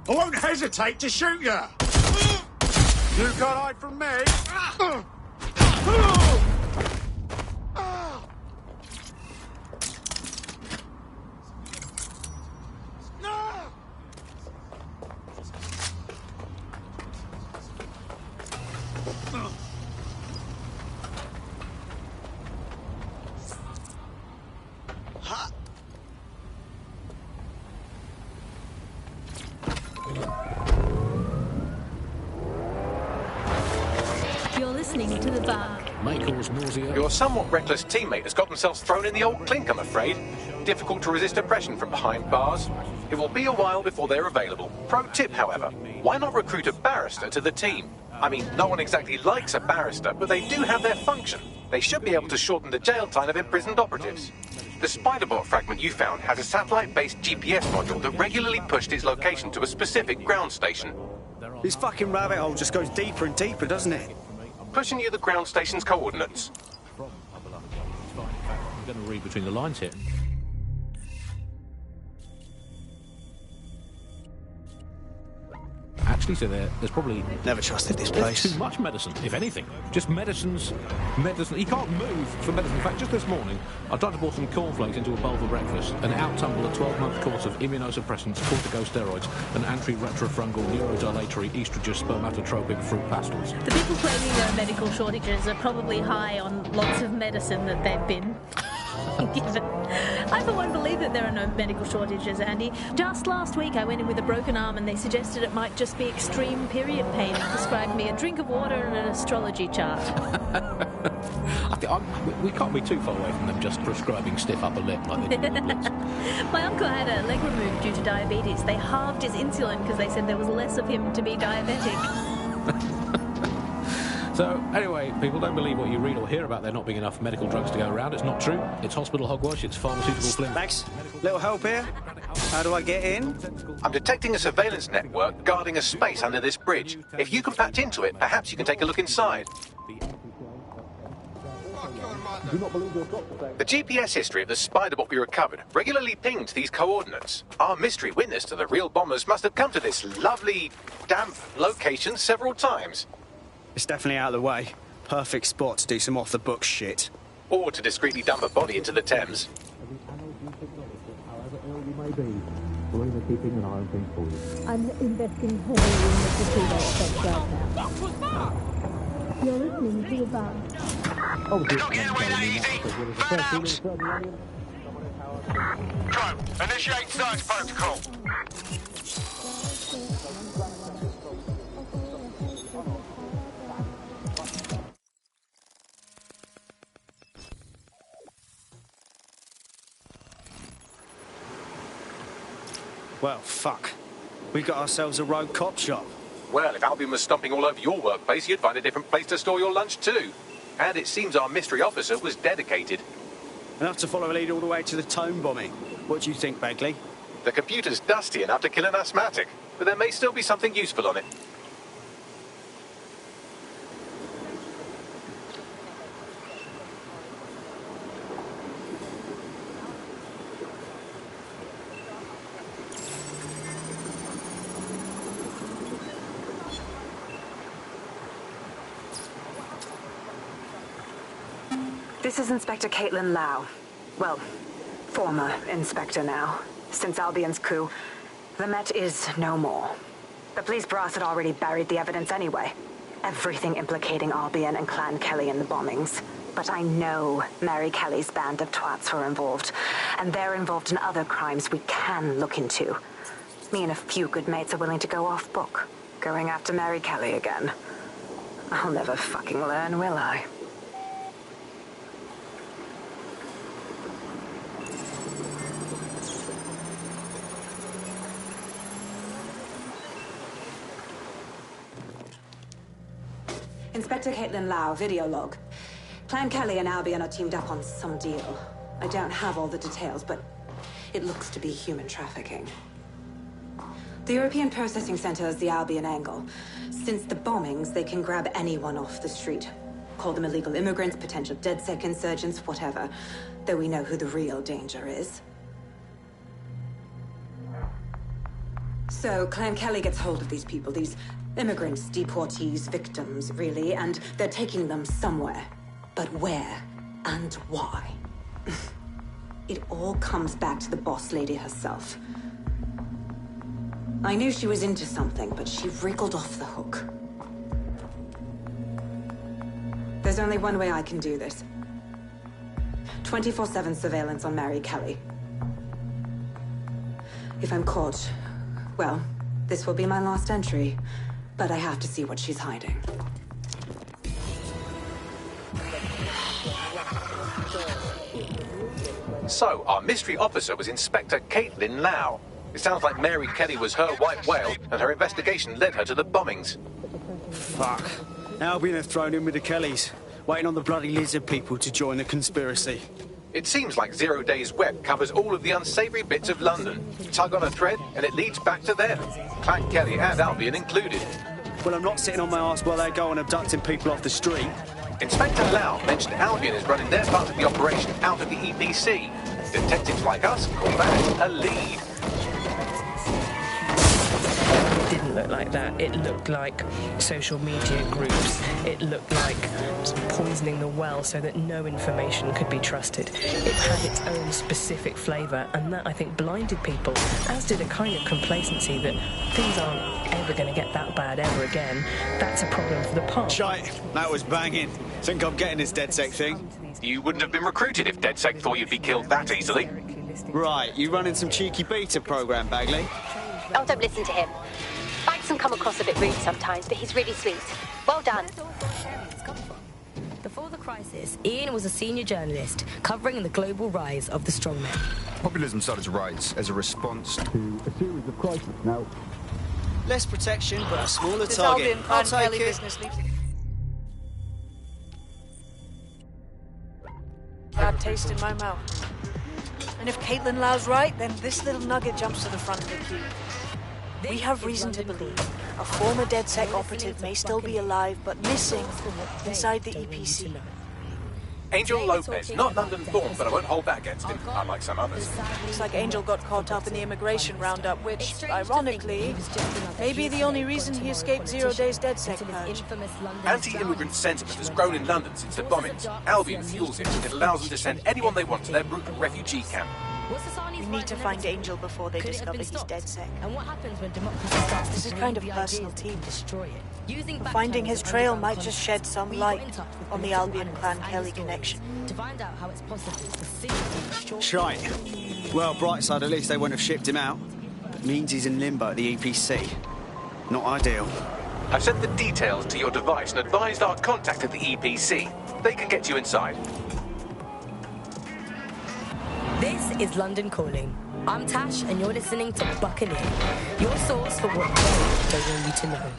I won't hesitate to shoot you! You can't hide from me! You're listening to The Bug. May cause nausea. Your somewhat reckless teammate has got themselves thrown in the old clink, I'm afraid. Difficult to resist oppression from behind bars. It will be a while before they're available. Pro tip, however, why not recruit a barrister to the team? I mean, no one exactly likes a barrister, but they do have their function. They should be able to shorten the jail time of imprisoned operatives. The Spiderbot fragment you found has a satellite-based GPS module that regularly pushed its location to a specific ground station. This fucking rabbit hole just goes deeper and deeper, doesn't it? Pushing you the ground station's coordinates. I'm going to read between the lines here. Actually, so there's probably... Never trusted this place. Too much medicine, if anything. Just medicine. He can't move for medicine. In fact, just this morning, I tried to pour some cornflakes into a bowl for breakfast and out-tumble a 12-month course of immunosuppressants, corticosteroids, and anti-retrofungal neurodilatory estrogen spermatotropic fruit pastels. The people claiming there are medical shortages are probably high on lots of medicine that they've been given. I for one believe that there are no medical shortages, Andy. Just last week I went in with a broken arm and they suggested it might just be extreme period pain and prescribed me a drink of water and an astrology chart. I think we can't be too far away from them just prescribing stiff upper lip like they do in the Blitz. My uncle had a leg removed due to diabetes. They halved his insulin because they said there was less of him to be diabetic. So, anyway, people, don't believe what you read or hear about there not being enough medical drugs to go around. It's not true. It's hospital hogwash. It's pharmaceutical flim. Thanks. Little help here? How do I get in? I'm detecting a surveillance network guarding a space under this bridge. If you can patch into it, perhaps you can take a look inside. The GPS history of the Spider-Bot we recovered regularly pinged these coordinates. Our mystery witness to the real bombers must have come to this lovely, damp location several times. It's definitely out of the way. Perfect spot to do some off-the-book shit. Or to discreetly dump a body into the Thames. I'm investing heavily in the placebo effect right now. You're listening to about... Not getting away that easy. Fan out. Drone, initiate search protocol. Well, fuck. We got ourselves a rogue cop shop. Well, if Albion was stomping all over your workplace, you'd find a different place to store your lunch too. And it seems our mystery officer was dedicated. Enough to follow a lead all the way to the Tome bombing. What do you think, Bagley? The computer's dusty enough to kill an asthmatic, but there may still be something useful on it. This is Inspector Caitlin Lau. Well, former inspector now. Since Albion's coup, the Met is no more. The police brass had already buried the evidence anyway. Everything implicating Albion and Clan Kelly in the bombings. But I know Mary Kelly's band of twats were involved, and they're involved in other crimes we can look into. Me and a few good mates are willing to go off book, going after Mary Kelly again. I'll never fucking learn, will I? Inspector Caitlin Lau, video log. Clan Kelly and Albion are teamed up on some deal. I don't have all the details, but it looks to be human trafficking. The European Processing Center is the Albion angle. Since the bombings, they can grab anyone off the street. Call them illegal immigrants, potential DedSec insurgents, whatever. Though we know who the real danger is. So, Clan Kelly gets hold of these people, these immigrants, deportees, victims, really, and they're taking them somewhere. But where and why? It all comes back to the boss lady herself. I knew she was into something, but she wriggled off the hook. There's only one way I can do this. 24/7 surveillance on Mary Kelly. If I'm caught, well, this will be my last entry. But I have to see what she's hiding. So, our mystery officer was Inspector Caitlin Lau. It sounds like Mary Kelly was her white whale, and her investigation led her to the bombings. Fuck. Albion have thrown in with the Kellys, waiting on the bloody lizard people to join the conspiracy. It seems like Zero Days Web covers all of the unsavoury bits of London. Tug on a thread, and it leads back to them. Clan Kelly and Albion included. Well, I'm not sitting on my arse while they go on abducting people off the street. Inspector Lau mentioned Albion is running their part of the operation out of the EPC. Detectives like us call that a lead. It didn't look like that. It looked like social media groups. It looked like poisoning the well so that no information could be trusted. It had its own specific flavour, and that, I think, blinded people, as did a kind of complacency that things aren't ever going to get that bad ever again. That's a problem for the past. Shite, that was banging. Think I'm getting this DedSec thing? You wouldn't have been recruited if DedSec thought you'd be killed that easily. Right, you running some cheeky beta program, Bagley? Oh, don't listen to him. Banks can come across a bit rude sometimes, but he's really sweet. Well done. Before the crisis, Ian was a senior journalist covering the global rise of the strongmen. Populism started to rise as a response to a series of crises. Now, less protection, but a smaller This target. Albion I'll Clan Kelly take it. business leaves. Bad taste in my mouth. And if Caitlin Lau's right, then this little nugget jumps to the front of the queue. We have reason to believe a former DedSec operative may still be alive, but missing inside the EPC. Angel Lopez, not London-born, but I won't hold that against him, unlike some others. Looks like Angel got caught up in the immigration roundup, which, ironically, may be the only reason he escaped 0 days DedSec purge. Anti-immigrant sentiment has grown in London since the bombings. Albion fuels it. It allows them to send anyone they want to their brutal refugee camp. We need to find Angel before they discover he's DedSec. And what happens when democracy starts This is kind of personal team destroy it? Finding his trail might just shed some light on the Albion Clan Kelly connection. To find out how it's possible for Sydney Shite. Well, bright side, at least they won't have shipped him out. But means he's in limbo at the EPC. Not ideal. I've sent the details to your device and advised our contact at the EPC. They can get you inside. This is London Calling. I'm Tash, and you're listening to Buccaneer, your source for what they want you to know.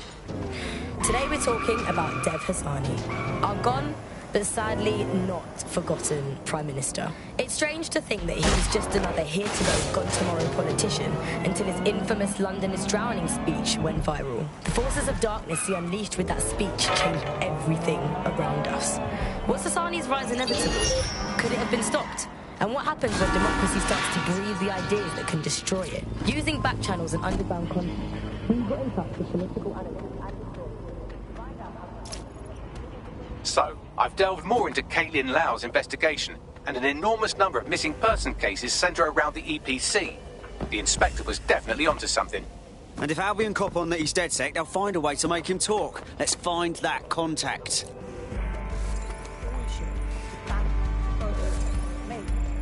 Today we're talking about Dev Hassani, our gone, but sadly not forgotten Prime Minister. It's strange to think that he was just another here-today, gone-tomorrow politician until his infamous London is drowning speech went viral. The forces of darkness he unleashed with that speech changed everything around us. Was Hassani's rise inevitable? Could it have been stopped? And what happens when democracy starts to breathe the ideas that can destroy it? Using back channels and underground content, we got in touch with political analysts and historians. So, I've delved more into Caitlin Lau's investigation, and an enormous number of missing person cases centre around the EPC. The inspector was definitely onto something. And if Albion cop on that he's DedSec, they'll find a way to make him talk. Let's find that contact.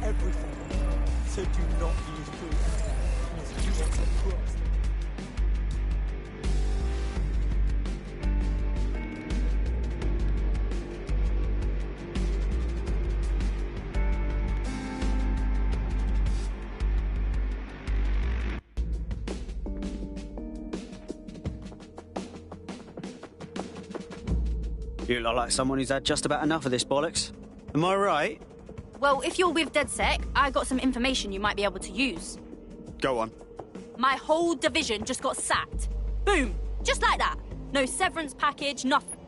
Everything. So do not use food. Unless you want to trust. You look like someone who's had just about enough of this bollocks. Am I right? Well, if you're with DedSec, I got some information you might be able to use. Go on. My whole division just got sacked. Boom! Just like that. No severance package, nothing.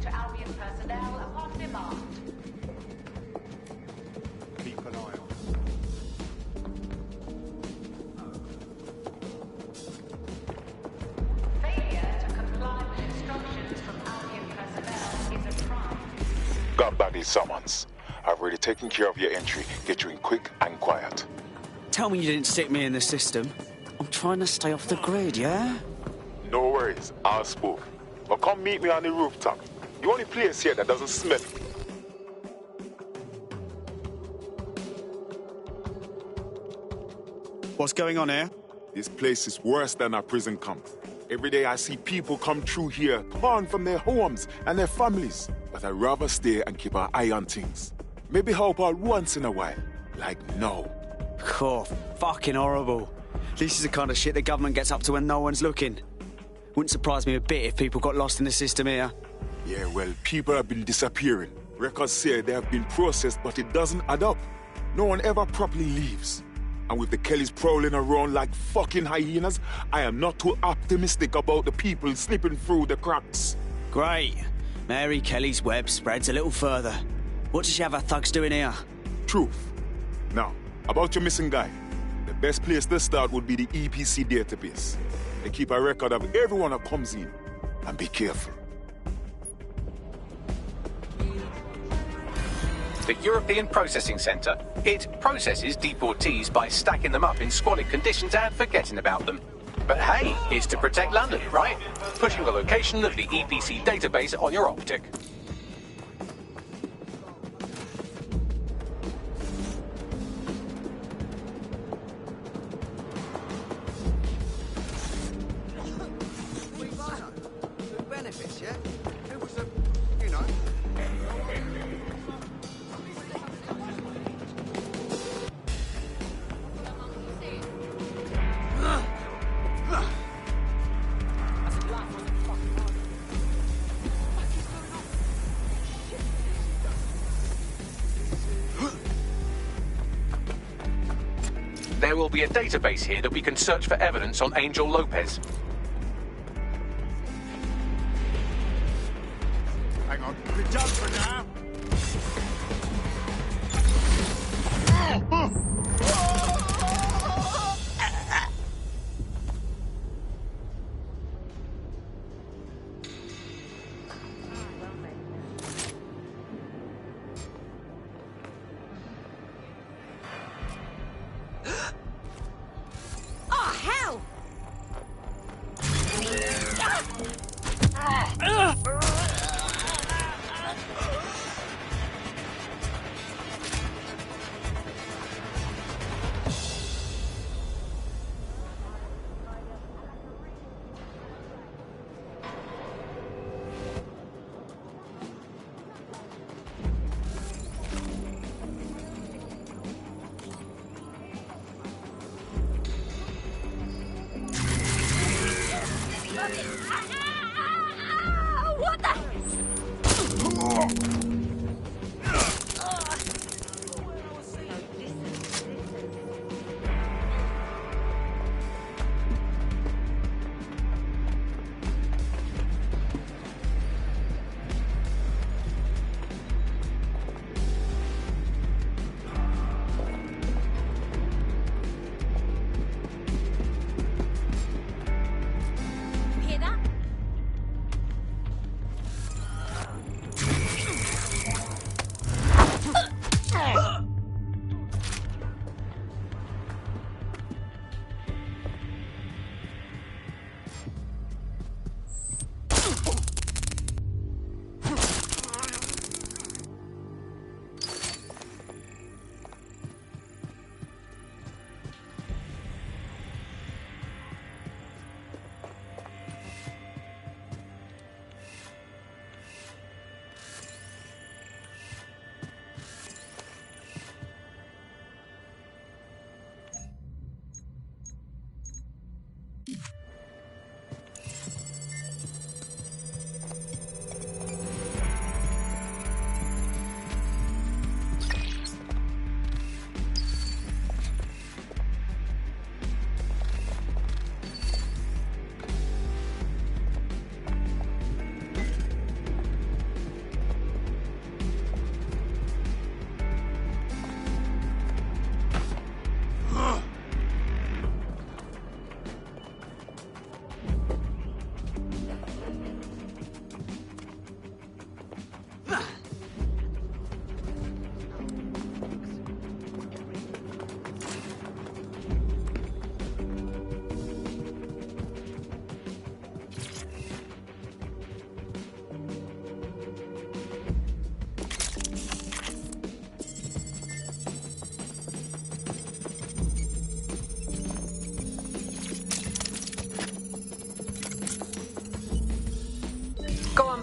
to Albion personnel upon demand. Keep an eye on. Failure to comply with instructions from Albion personnel is a crime. Got back these summons. I've already taken care of your entry. Get you in quick and quiet. Tell me you didn't stick me in the system. I'm trying to stay off the grid, yeah? No worries, I'll spook. But come meet me on the rooftop. The only place here that doesn't smell. What's going on here? This place is worse than a prison camp. Every day I see people come through here, torn from their homes and their families. But I'd rather stay and keep an eye on things. Maybe help out once in a while. Like no. Oh, fucking horrible. This is the kind of shit the government gets up to when no one's looking. Wouldn't surprise me a bit if people got lost in the system here. Yeah, well, people have been disappearing. Records say they have been processed, but it doesn't add up. No one ever properly leaves. And with the Kellys prowling around like fucking hyenas, I am not too optimistic about the people slipping through the cracks. Great. Mary Kelly's web spreads a little further. What does she have her thugs doing here? Truth. Now, about your missing guy. The best place to start would be the EPC database. They keep a record of everyone that comes in. And be careful. The European Processing Centre. It processes deportees by stacking them up in squalid conditions and forgetting about them. But hey, it's to protect London, right? Putting the location of the EPC database on your optic. Benefits, yeah? It was a, you know. There will be a database here that we can search for evidence on Angel Lopez. Hang on. We're done for now. Oh, hell! What the? You hear that?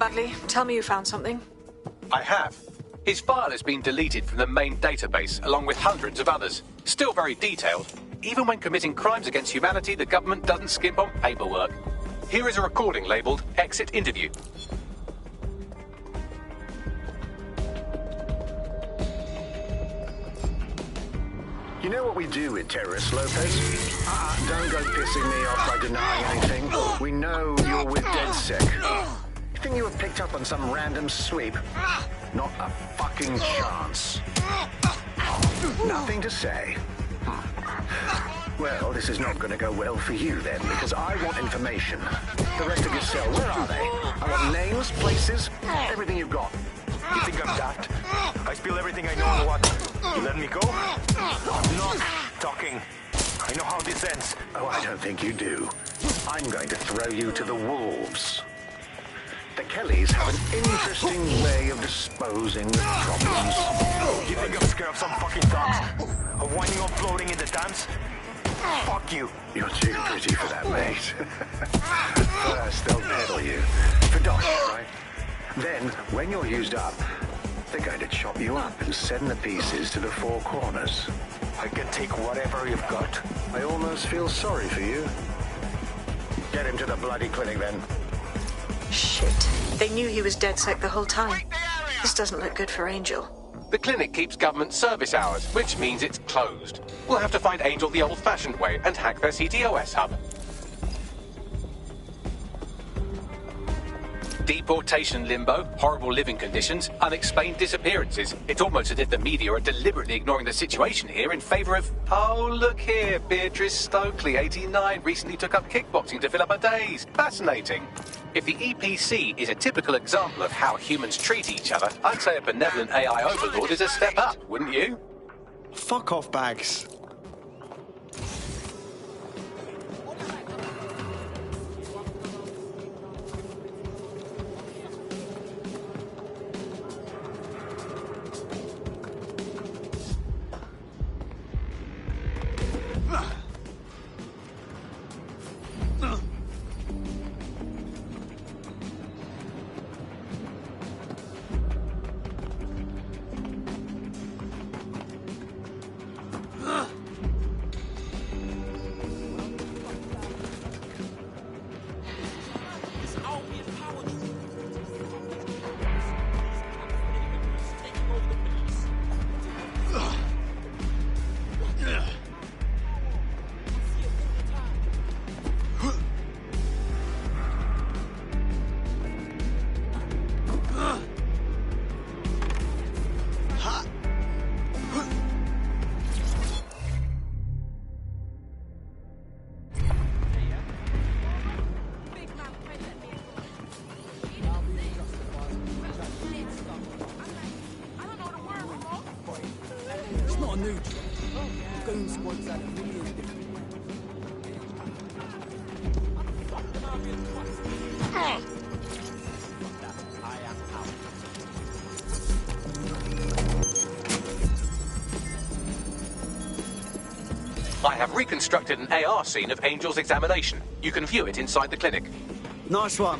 Batley. Tell me you found something. I have. His file has been deleted from the main database, along with hundreds of others. Still very detailed. Even when committing crimes against humanity, the government doesn't skimp on paperwork. Here is a recording labelled Exit Interview. You know what we do with terrorists, Lopez? Don't go pissing me off by denying anything. We know you're with DedSec. You think you were picked up on some random sweep? Not a fucking chance. Nothing to say. Well, this is not going to go well for you then, because I want information. The rest of your cell, where are they? I want names, places, everything you've got. You think I'm daft? I spill everything I know on what? You let me go? I'm not talking. I know how this ends. Oh, I don't think you do. I'm going to throw you to the wolves. The Kellys have an interesting way of disposing of problems. You think I'm scared of some fucking dogs? Of winding up floating in the dance? Fuck you. You're too pretty for that, mate. First, they'll peddle you. For dosh, right? Then, when you're used up, they're going to chop you up and send the pieces to the four corners. I can take whatever you've got. I almost feel sorry for you. Get him to the bloody clinic, then. Shit. They knew he was DedSec the whole time. This doesn't look good for Angel. The clinic keeps government service hours, which means it's closed. We'll have to find Angel the old-fashioned way and hack their CTOS hub. Deportation limbo, horrible living conditions, unexplained disappearances. It's almost as if the media are deliberately ignoring the situation here in favour of... Oh, look here, Beatrice Stokely, 89, recently took up kickboxing to fill up her days. Fascinating. If the EPC is a typical example of how humans treat each other, I'd say a benevolent AI overlord is a step up, wouldn't you? Fuck off, Bags. I have reconstructed an AR scene of Angel's examination. You can view it inside the clinic. Nice one.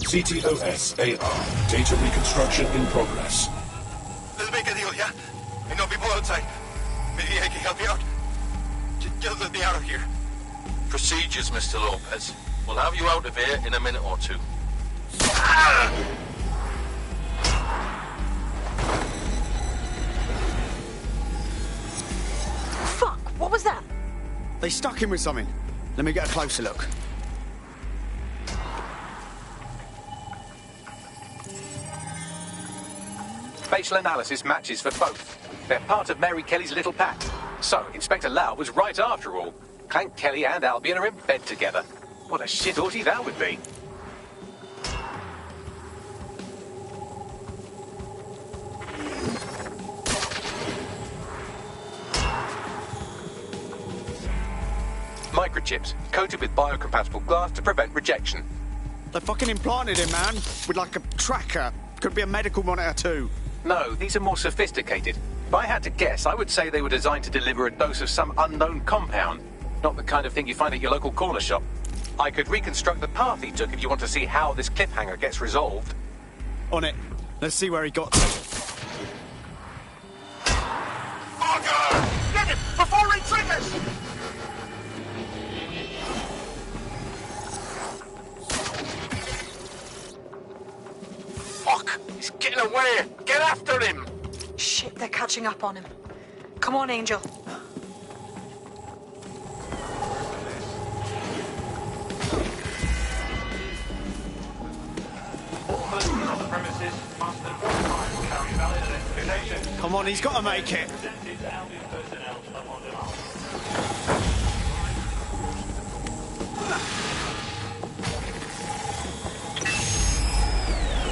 CTOS-AR. Data reconstruction in progress. Let's make a deal, yeah? I know people outside. Maybe I can help you out. Just let me out of here. Procedures, Mr. Lopez. We'll have you out of here in a minute or two. Fuck, what was that? They stuck him with something. Let me get a closer look. Facial analysis matches for both. They're part of Mary Kelly's little pack. So, Inspector Lau was right after all. Clank Kelly and Albion are in bed together. What a shit orgy that would be. Microchips, coated with biocompatible glass to prevent rejection. They fucking implanted him, man. With like a tracker. Could be a medical monitor too. No, these are more sophisticated. If I had to guess, I would say they were designed to deliver a dose of some unknown compound. Not the kind of thing you find at your local corner shop. I could reconstruct the path he took if you want to see how this cliffhanger gets resolved. On it. Let's see where he got to. Fucker! Get him before he triggers! Fuck! He's getting away! Get after him! Shit, they're catching up on him. Come on, Angel. Come on, he's got to make it.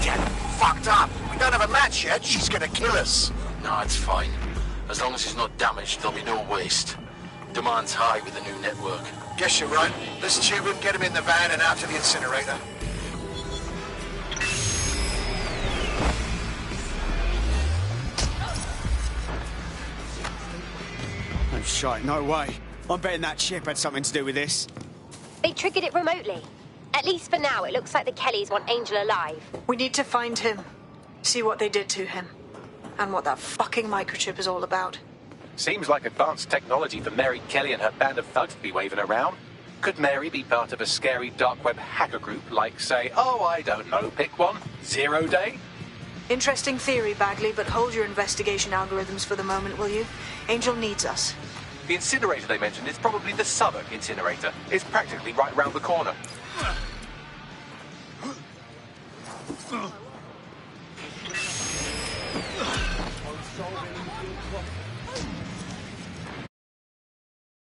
Get fucked up! We don't have a match yet. She's gonna kill us. No, it's fine. As long as he's not damaged, there'll be no waste. Demand's high with the new network. Guess you're right. Let's tube him, get him in the van and out to the incinerator. Oh, shite, no way. I'm betting that chip had something to do with this. They triggered it remotely. At least for now, it looks like the Kellys want Angel alive. We need to find him. See what they did to him. And what that fucking microchip is all about. Seems like advanced technology for Mary Kelly and her band of thugs to be waving around. Could Mary be part of a scary dark web hacker group like, say, oh, I don't know, pick one, 0 Day? Interesting theory, Bagley, but hold your investigation algorithms for the moment, will you? Angel needs us. The incinerator they mentioned is probably the Southwark incinerator. It's practically right round the corner. Solving